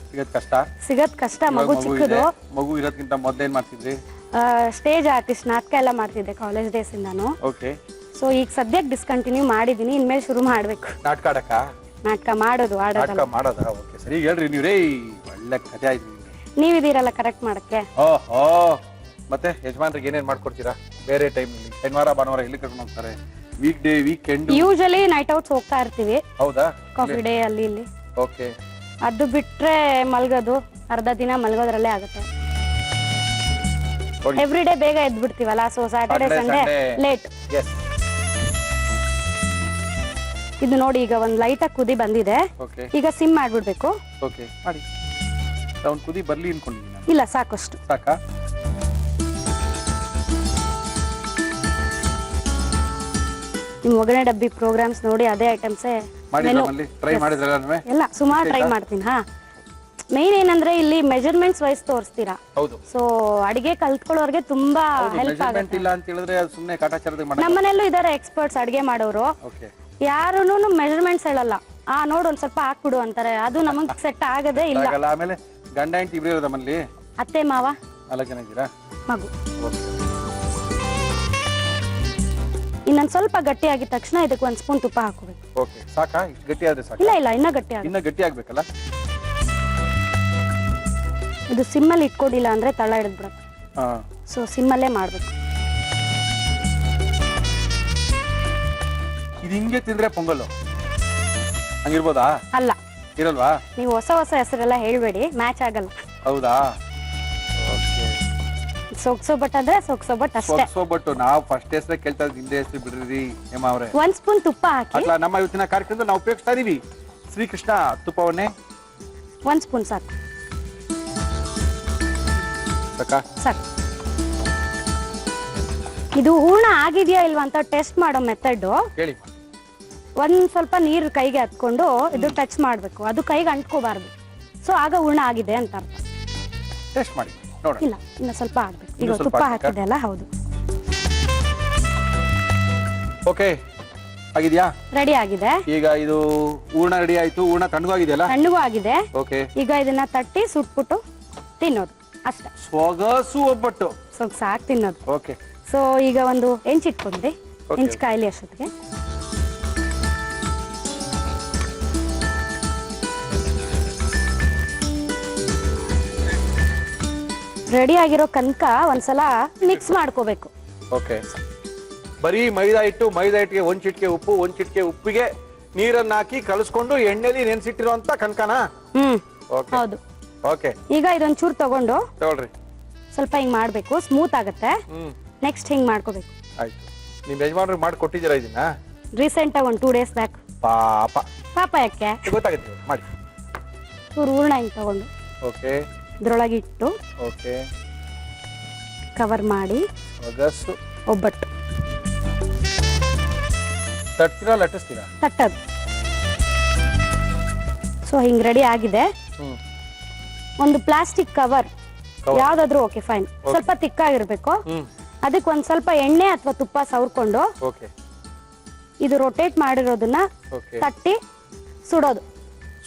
ಸಿಗತ್ ಕಷ್ಟ. ಮಗು ಚಿಕ್ಕದು. ಮಗು ಇರೋದ್ಕಿಂತ ಮೊದಲು ಏನ್ ಮಾಡ್ತಿದ್ರಿ? ಸ್ಟೇಜ್ ಆರ್ಟಿಸ್ಟ್, ನಾಟಕ ಎಲ್ಲ ಮಾಡ್ತಿದ್ದೆ ಕಾಲೇಜ್ ಡೇಸ್ ಇಂದಾನು. ಓಕೆ. ಸೊ ಈಗ ಸದ್ಯಕ್ಕೆ ಡಿಸ್ಕಂಟಿನ್ಯೂ ಮಾಡಿದೀನಿ. ಇನ್ಮೇಲೆ ಶುರು ಮಾಡ್ಬೇಕು. ನಾಟಕ ಆಡಕ? ನಾಟಕ ಮಾಡೋದು, ನಾಟಕ ಮಾಡೋದಾ? ಓಕೆ, ಸರಿ ಹೇಳ್ರಿ ನೀವು. ರೇ, ಒಳ್ಳೆ ಕಥೆ ಆಯ್ತು. ನೀವಿದೀರಲ್ಲ ಕರೆಕ್ಟ್ ಮಾಡಕ್ಕೆ. ಓಹೋ. ಮತ್ತೆ ಯಜಮಾನ್ರಿಗೆ ಏನೇನ್ ಮಾಡ್ಕೊಡ್ತೀರಾ ಬೇರೆ ಟೈಮ್ ನಲ್ಲಿ? ಶನಿವಾರ ಭಾನುವಾರ ಎಲ್ಲಿ ಕರ್ಕೊಂಡು ಹೋಗ್ತಾರೆ? Weak day, weekend? Usually night outs ಹೋಗ್ತಾ ಇರ್ತೀವಿ. ಹೌದಾ? ಕಾಫಿ ಡೇ ಅಲ್ಲಿ ಇಲ್ಲಿ. ಓಕೆ. ಅದು ಬಿಟ್ರೆ ಮಲ್ಗೋದು, ಅರ್ಧ ದಿನ ಮಲ್ಗೋದ್ರಲ್ಲೇ ಆಗುತ್ತೆ. ಎವ್ರಿ ಡೇ ಬೇಗ ಎದ್ದು ಬಿಡ್ತೀವಲ್ಲ, ಸೊ ಸ್ಯಾಟರ್ಡೆ ಸಂಡೇ ಲೇಟ್. ಇದು ನೋಡಿ, ಈಗ ಒಂದ್ ಲೈಟ್ ಆಗಿ ಕುದಿ ಬಂದಿದೆ. ಈಗ ಸಿಮ್ ಮಾಡ್ಬಿಡ್ಬೇಕು. ಓಕೆ, ಮಾಡಿ. ಒಂದು ಕುದಿ ಬರ್ಲಿ ಅನ್ಕೊಂಡಿದ್ದೀನಿ. ಇಲ್ಲ, ಸಾಕಷ್ಟು. ಸಾಕಾ? ನಿಮ್ ಒಗ್ಗರಣೆ ಡಬ್ಬಿ ಪ್ರೋಗ್ರಾಮ್ಸ್ ನೋಡಿ ಅದೇ ಐಟಮ್ಸ್ ಟ್ರೈ ಮಾಡಿದ್ರಲ್ಲ? ಎಲ್ಲ ಸುಮಾರು ಟ್ರೈ ಮಾಡ್ತೀನಿ. ಹಾ, ಮೇನ್ ಏನಂದ್ರೆ ಇಲ್ಲಿ ಮೆಜರ್ಮೆಂಟ್ಸ್ ವೈಸ್ ತೋರಿಸ್ತೀರಾ. ಹೌದು. ಸೊ ಅಡಿಗೆ ಕಲ್ತ್ಕೊಳ್ಳೋರ್ಗೆ ತುಂಬಾ ಹೆಲ್ಪ್ ಆಗುತ್ತೆ. ಇಲ್ಲ ಅಂತ ಹೇಳಿದ್ರೆ ಅದು ಸುಮ್ಮನೆ ಕಾಟಾಚಾರದ ಮಾಡಿ. ನಮ್ಮನೆಲ್ಲೂ ಇದಾರೆ ಎಕ್ಸ್ಪರ್ಟ್ಸ್ ಅಡಿಗೆ ಮಾಡೋರು. ಯಾರು ಮೆಜರ್ಮೆಂಟ್ಸ್ ಹೇಳಲ್ಲ ನೋಡು ಒಂದ್ ಸ್ವಲ್ಪ ಹಾಕ್ಬಿಡು ಅಂತಾರೆ, ಅದು ನಮಗ್ ಸೆಟ್ ಆಗದೇ ಇಲ್ಲ. ಆಗಲ್ಲ. ಆಮೇಲೆ ಗಂಡ ಹೆಂಡತಿ ಇಬ್ರು ಇರೋದ ಮನೇಲಿ? ಅತ್ತೆ ಮಾವ 4 ಜನ ಇದ್ದೀರಾ? ಮಗು. ಇನ್ನೊಂದ್ ಸ್ವಲ್ಪ ಗಟ್ಟಿ ಆಗಿದ ತಕ್ಷಣ ಇದಕ್ಕೆ 1 ಸ್ಪೂನ್ ತುಪ್ಪ ಹಾಕೋಬೇಕು. ಓಕೆ, ಸಾಕಾ? ಇಷ್ಟು ಗಟ್ಟಿ ಆದ್ರೆ ಸಾಕು? ಇಲ್ಲ ಇನ್ನ ಗಟ್ಟಿ ಆಗ, ಇನ್ನ ಗಟ್ಟಿ ಆಗ್ಬೇಕಲ್ಲ? ಇದು ಸಿಮ್ಮಲ್ಲಿ ಇಟ್ಕೊಂಡಿಲ್ಲ ಅಂದ್ರೆ ತಳ ಹಿಡಿದ್ಬಿಡತ್ತೆ. ಸೊ ಸಿಮ್ಮಲ್ಲೇ ಮಾಡ್ಬೇಕು. ಇದು ಹಿಂಗೆ ತಿಂದ್ರೆ ಪೊಂಗಲ್ ಹಂಗಿರ್ಬೋದಾ? ಅಲ್ಲ, ಇರಲ್ವಾ? ನೀವು ಹೊಸ ಹೆಸರೆಲ್ಲ ಹೇಳ್ಬೇಡಿ, ಮ್ಯಾಚ್ ಆಗಲ್ಲ. ಹೌದಾ? ಸೊಗ್ಸೋ ಬಟ್ ಅಂದ್ರೆ ಸೊಗ್ಸೋ ಬಟ್ ಅಷ್ಟೇ. ಬಟ್ ನಾವು ಫಸ್ಟ್ ಹೆಸರೇ ಕೇಳ್ತಾ ಇದ್ದೀವಿ, ಹಿಂದೆ ಹೆಸರು ಬಿಡ್ರಿ ಹೇಮ ಅವ್ರೆ. 1 ಸ್ಪೂನ್ ತುಪ್ಪ ಹಾಕಿ. ಅಲ್ಲ, ನಮ್ಮ ಇವತ್ತಿನ ಕಾರ್ಯಕ್ರಮದಲ್ಲಿ ನಾವು ಉಪಯೋಗಿಸ್ತಾ ಇದೀವಿ ಶ್ರೀಕೃಷ್ಣ ತುಪ್ಪವನ್ನೇ. 1 ಸ್ಪೂನ್ ಸಾಕು. ಸಾಕು. ಇದು ಹೂರ್ಣ ಆಗಿದೆಯಾ ಇಲ್ವಾ ಅಂತ ಟೆಸ್ಟ್ ಮಾಡೋ ಮೆಥಡ್. ಹೇಳಿ. ಒಂದ್ ಸ್ವಲ್ಪ ನೀರು ಕೈಗೆ ಹತ್ಕೊಂಡು ಇದು ಟಚ್ ಮಾಡ್ಬೇಕು, ಅದು ಕೈಗೆ ಅಂಟ್ಕೋಬಾರ್ದು. ಸೊ ಆಗ ಹೂರ್ಣ ಆಗಿದೆ ಅಂತ ಅರ್ಥ. ಟೆಸ್ಟ್ ಮಾಡಿ ನೋಡಿ. ಇಲ್ಲ, ಇನ್ನು ಸ್ವಲ್ಪ ಆಗ್ಬೇಕು. ಈಗ ತುಪ್ಪ ಹಾಕಿದೆ ಅಲ್ಲ? ಹೌದು. ಓಕೆ, ಆಗಿದ್ಯಾ? ರೆಡಿ ಆಗಿದೆ. ಈಗ ಇದು ಹೂರ್ಣ ರೆಡಿ ಆಯ್ತು. ಹೂರ್ಣ ತಣ್ಣಗಾಗಿದೆಯಲ್ಲ? ತಣ್ಣಗೂ ಆಗಿದೆ. ಓಕೆ, ಈಗ ಇದನ್ನ ತಟ್ಟಿ ಸುಟ್ಬಿಟ್ಟು ತಿನ್ನೋದು ಅಷ್ಟೇ. ಸೊಗಸು ಒಬ್ಬಟ್ಟು. ಸಾಕು ತಿನ್ನೋದು. ಓಕೆ. ಸೊ ಈಗ ಒಂದು ಹೆಂಚಿಟ್ಕೊಂಡ್ರಿ, ಹೆಂಚು ಕಾಯಿಲಿ ಅಷ್ಟೊತ್ತಿಗೆ. ರೆಡಿ ಆಗಿರೋ ಕನಕ ಒಂದ್ಸಲ ಮಿಕ್ಸ್ ಮಾಡ್ಕೋಬೇಕು. ಓಕೆ, ಬರೀ ಮೈದಾ ಹಿಟ್ಟಿಗೆ 1 ಚಿಟಿಕೆ ಉಪ್ಪು, 1 ಚಿಟಿಕೆ ಉಪ್ಪಿಗೆ ನೀರನ್ನ ಹಾಕಿ ಕಲಸ್ಕೊಂಡು ಎಣ್ಣೆಲಿ ನೆನ್ಸಿಟ್ಟಿರುವಂತ ಕನಕನ? ಹೌದು. ಓಕೆ, ಈಗ ಇದೊಂದ್ ಚೂರು ತಗೊಳ್ರಿ. ಸ್ವಲ್ಪ ಹಿಂಗ್ ಮಾಡ್ಬೇಕು, ಸ್ಮೂತ್ ಆಗತ್ತೆ. ನೆಕ್ಸ್ಟ್ ಹಿಂಗ್ ಮಾಡ್ಕೋಬೇಕು. ಆಯ್ತು. ನಿಮ್ ಯಜಮಾನ್ರಿಗೆ ಮಾಡಿ ಕೊಟ್ಟಿದ್ದೀರಾ ಇದನ್ನ? ರೀಸೆಂಟ್ ಆಗಿ 1-2 ಡೇಸ್ ಬ್ಯಾಕ್. ಪಾಪ ಯಾಕೆ ಗೊತ್ತಾಗುತ್ತೆ, ಮಾಡಿ. ಚೂರು ಹೂರ್ಣ ಹಿಂಗ್ ತಗೊಂಡು ಓಕೆ, ಇದ್ರೊಳಗೆ ಇಟ್ಟು ಓಕೆ, ಕವರ್ ಮಾಡಿ ಸೊಗಸು ಒಬ್ಬಟ್ಟು ತಟ್ತೀರಾ ಲಟ್ಟಿಸ್ತೀರಾ? ತಟ್ಟದು. ಸೊ ಹಿಂಗ್ ರೆಡಿ ಆಗಿದೆ. ಒಂದು ಪ್ಲಾಸ್ಟಿಕ್ ಕವರ್ ಯಾವ್ದಾದ್ರು ಓಕೆ, ಫೈನ್. ಸ್ವಲ್ಪ ತಿಕ್ಕಾಗಿರ್ಬೇಕು. ಅದಕ್ಕೆ ಒಂದ್ ಸ್ವಲ್ಪ ಎಣ್ಣೆ ಅಥವಾ ತುಪ್ಪ ಸವರ್ಕೊಂಡು ಇದು ರೊಟೇಟ್ ಮಾಡಿರೋದನ್ನ ತಟ್ಟಿ ಸುಡೋದು.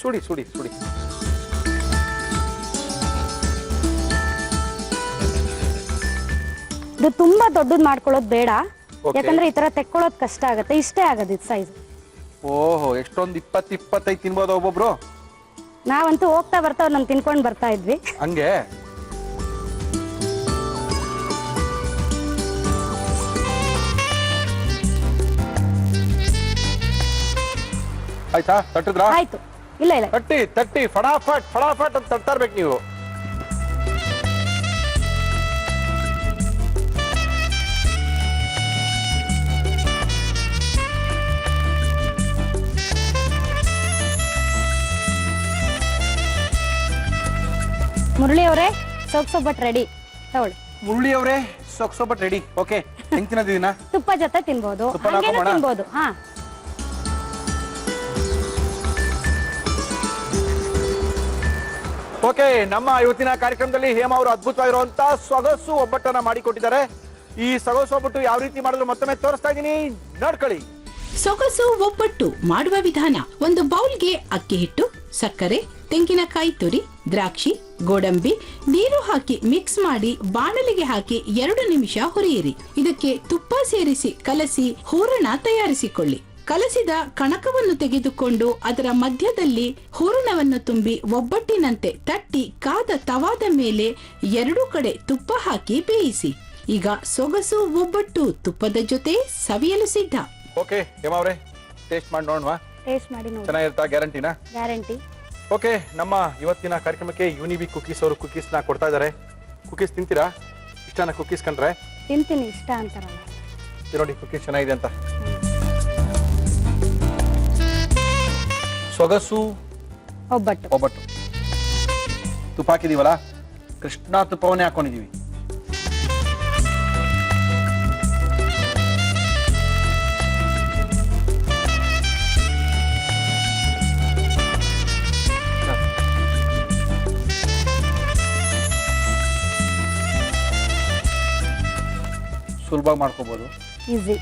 ಸುಡಿ. ಇದು ತುಂಬಾ ದೊಡ್ಡದ್ ಮಾಡ್ಕೊಳ್ಳೋದು ಬೇಡ, ಯಾಕಂದ್ರೆ ಈ ತರ ತೆಕ್ಕೊಳ್ಳೋದು ಕಷ್ಟ ಆಗತ್ತೆ. ಇಷ್ಟೇ ಆಗದು ಇದು ಸೈಜ್. ಓಹೋ, ಎಷ್ಟೊಂದು 20-25 ತಿನ್ಬೋದು ಒಬ್ಬೊಬ್ರು? ನಾವಂತೂ ಹೋಗ್ತಾ ಬರ್ತಾ ನಮ್ ತಿನ್ಕೊಂಡ್ ಬರ್ತಾ ಇದ್ವಿ. ಹಂಗೆ ಆಯ್ತಾ? ತಟ್ಟಿದ್ರಾ? ಆಯ್ತು. ಇಲ್ಲ ತಟ್ಟಿ ಫಟಾಫಟ್ ಅಂತ ತಟ್ತಾ ಇರ್ಬೇಕು ನೀವು. ಮುರಳಿ ಅವರೇ, ಸೊಗ್ಸೊಬ್ಬಟ್ಟು ರೆಡಿ. ತಗೊಳ್ಳಿ. ಮುರಳಿ ಅವರೇ, ಸೊಗ್ಸೊಬ್ಬಟ್ಟು ರೆಡಿ. ಓಕೆ, ಹೆಂಗ್ ತಿನ್ನೋದಿನ? ತುಪ್ಪ ಜೊತೆ ತಿನ್ಬೋದು, ಹಂಗೇನೂ ತಿನ್ಬೋದು. ಓಕೆ, ನಮ್ಮ ಇವತ್ತಿನ ಕಾರ್ಯಕ್ರಮದಲ್ಲಿ ಹೇಮ ಅವರು ಅದ್ಭುತವಾಗಿರುವಂತ ಸೊಗಸು ಒಬ್ಬಟ್ಟನ್ನ ಮಾಡಿಕೊಟ್ಟಿದ್ದಾರೆ. ಈ ಸೊಗಸು ಒಬ್ಬಟ್ಟು ಯಾವ ರೀತಿ ಮಾಡಿದ್ರು ಮತ್ತೊಮ್ಮೆ ತೋರಿಸ್ತಾ ಇದೀನಿ, ನೋಡ್ಕೊಳ್ಳಿ. ಸೊಗಸು ಒಬ್ಬಟ್ಟು ಮಾಡುವ ವಿಧಾನ: ಒಂದು ಬೌಲ್ಗೆ ಅಕ್ಕಿ ಹಿಟ್ಟು, ಸಕ್ಕರೆ, ತೆಂಗಿನಕಾಯಿ ತುರಿ, ದ್ರಾಕ್ಷಿ, ಗೋಡಂಬಿ, ನೀರು ಹಾಕಿ ಮಿಕ್ಸ್ ಮಾಡಿ ಬಾಣಲಿಗೆ ಹಾಕಿ 2 ನಿಮಿಷ ಹುರಿಯಿರಿ. ಇದಕ್ಕೆ ತುಪ್ಪ ಸೇರಿಸಿ ಕಲಸಿ ಹೂರಣ ತಯಾರಿಸಿಕೊಳ್ಳಿ. ಕಲಸಿದ ಕಣಕವನ್ನು ತೆಗೆದುಕೊಂಡು ಅದರ ಮಧ್ಯದಲ್ಲಿ ಹೂರಣವನ್ನು ತುಂಬಿ ಒಬ್ಬಟ್ಟಿನಂತೆ ತಟ್ಟಿ ಕಾದ ತವಾದ ಮೇಲೆ 2 ಕಡೆ ತುಪ್ಪ ಹಾಕಿ ಬೇಯಿಸಿ. ಈಗ ಸೊಗಸು ಒಬ್ಬಟ್ಟು ತುಪ್ಪದ ಜೊತೆ ಸವಿಯಲು ಸಿದ್ಧ. ಓಕೆ ಹೇಮ ಅವರೇ, ಟೇಸ್ಟ್ ಮಾಡಿ ನೋಡೋಣ. ಟೇಸ್ಟ್ ಮಾಡಿ ನೋಡಿ. ಚೆನ್ನಾಗಿರುತ್ತಾ? ಗ್ಯಾರಂಟಿನಾ? ಗ್ಯಾರಂಟಿ. ಓಕೆ, ನಮ್ಮ ಇವತ್ತಿನ ಕಾರ್ಯಕ್ರಮಕ್ಕೆ ಯುನಿಬಿಕ್ ಕುಕೀಸ್ ಅವರು ಕುಕೀಸ್ ನ ಕೊಡ್ತಾ ಇದ್ದಾರೆ. ಕುಕೀಸ್ ತಿಂತೀರಾ? ಇಷ್ಟನ ಕುಕೀಸ್ ಕಂಡ್ರೆ? ತಿಂತೀನಿ, ಇಷ್ಟ ಅಂತಾರಲ್ಲ. ನೋಡಿ ಕುಕೀಸ್ ಚೆನ್ನಾಗಿದೆ ಅಂತ. ಸೊಗಸು ಒಬ್ಬಟ್ಟು ತುಪ್ಪ ಹಾಕಿದೀವಲ್ಲ, ಕೃಷ್ಣ ತುಪ್ಪವನ್ನೇ ಹಾಕೊಂಡಿದೀವಿ. ಸುಲಭವಾಗಿ ಮಾಡ್ಕೋಬಹುದು. ಈಸಿ.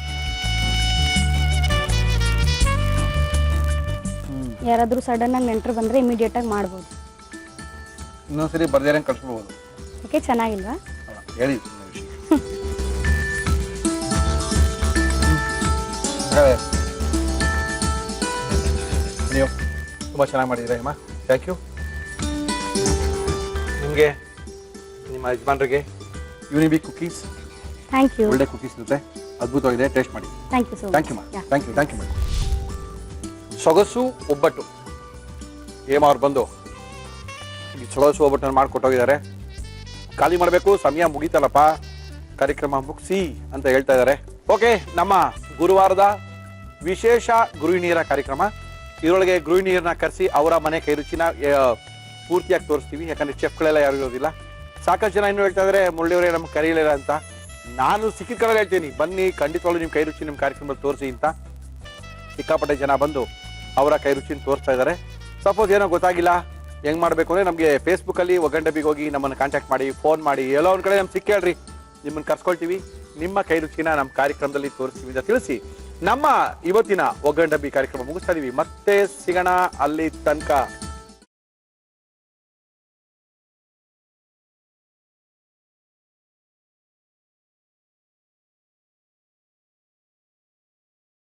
ಯಾರಾದರೂ ಸಡನ್ ಆಗಿ ನೆಂಟರು ಬಂದರೆ ಇಮಿಡಿಯೇಟ್ ಆಗಿ ಮಾಡ್ಬೋದು. ಇನ್ನೊಂದ್ಸರಿ ಬರ್ದೇನೆ ಕಳ್ಸ್ಬೋದು. ಓಕೆ, ಚೆನ್ನಾಗಿಲ್ವಾ? ಹೇಳಿ ನೀವು ತುಂಬ ಚೆನ್ನಾಗಿ ಮಾಡಿದ್ದೀರಾ ಅಮ್ಮ, ಥ್ಯಾಂಕ್ ಯು. ನಿಮಗೆ ನಿಮ್ಮ ಯಜಮಾನ್ರಿಗೆ ಯೂನಿಬಿಕ್ ಕುಕೀಸ್, ಥ್ಯಾಂಕ್ ಯು. ಒಳ್ಳೆ ಕುಕೀಸ್ ಇರುತ್ತೆ, ಅದ್ಭುತವಾಗಿದೆ, ಟೇಸ್ಟ್ ಮಾಡಿ. Thank you so thank you ಮಾ, thank you, thank you madam. ಸೊಗಸು ಒಬ್ಬಟ್ಟು ಹೇಮ ಅವ್ರು ಬಂದು ಈ ಸೊಗಸು ಒಬ್ಬಟ್ಟನ್ನು ಮಾಡಿಕೊಟ್ಟೋಗಿದ್ದಾರೆ. ಖಾಲಿ ಮಾಡಬೇಕು, ಸಮಯ ಮುಗೀತಲ್ಲಪ್ಪ, ಕಾರ್ಯಕ್ರಮ ಮುಗಿಸಿ ಅಂತ ಹೇಳ್ತಾ ಇದ್ದಾರೆ. ಓಕೆ, ನಮ್ಮ ಗುರುವಾರದ ವಿಶೇಷ ಗೃಹಿಣಿಯರ ಕಾರ್ಯಕ್ರಮ. ಇದರೊಳಗೆ ಗೃಹಿಣಿಯರನ್ನ ಕರೆಸಿ ಅವರ ಮನೆ ಕೈ ರುಚಿನ ಪೂರ್ತಿಯಾಗಿ ತೋರಿಸ್ತೀವಿ. ಯಾಕಂದರೆ ಚೆಫ್ಗಳೆಲ್ಲ ಯಾರು ಇರೋದಿಲ್ಲ. ಸಾಕಷ್ಟು ಜನ ಇನ್ನೂ ಹೇಳ್ತಾ ಇದ್ದಾರೆ ಮುರಳಿಯವರೇ ನಮ್ಗೆ ಕರೀಲಿಲ್ಲ ಅಂತ. ನಾನು ಸಿಕ್ಕಿದ ಕಡೆ ಹೇಳ್ತೀನಿ, ಬನ್ನಿ ಖಂಡಿತವಾಗ್ಲೂ ನಿಮ್ಮ ಕೈ ರುಚಿ ನಿಮ್ಮ ಕಾರ್ಯಕ್ರಮದಲ್ಲಿ ತೋರಿಸಿ ಅಂತ. ಸಿಕ್ಕಾಪಟ್ಟೆ ಜನ ಬಂದು ಅವರ ಕೈ ರುಚಿನ ತೋರಿಸ್ತಾ ಇದ್ದಾರೆ. ಸಪೋಸ್ ಏನೋ ಗೊತ್ತಾಗಿಲ್ಲ ಹೆಂಗೆ ಮಾಡಬೇಕು ಅಂದರೆ ನಮಗೆ ಫೇಸ್ಬುಕ್ಕಲ್ಲಿ ಒಗ್ಗಂಡಬಿಗೆ ಹೋಗಿ ನಮ್ಮನ್ನು ಕಾಂಟ್ಯಾಕ್ಟ್ ಮಾಡಿ, ಫೋನ್ ಮಾಡಿ, ಎಲ್ಲೋ ಒಂದು ಕಡೆ ನಮ್ಗೆ ಸಿಕ್ಕಿ ಹೇಳ್ರಿ, ನಿಮ್ಮನ್ನು ಕರ್ಸ್ಕೊಳ್ತೀವಿ, ನಿಮ್ಮ ಕೈ ರುಚಿನ ನಮ್ಮ ಕಾರ್ಯಕ್ರಮದಲ್ಲಿ ತೋರಿಸ್ತೀವಿ ಅಂತ ತಿಳಿಸಿ ನಮ್ಮ ಇವತ್ತಿನ ಒಗ್ಗಂಡಬಿ ಕಾರ್ಯಕ್ರಮ ಮುಗಿಸ್ತಾ ಇದೀವಿ. ಮತ್ತೆ ಸಿಗೋಣ, ಅಲ್ಲಿ ತನಕ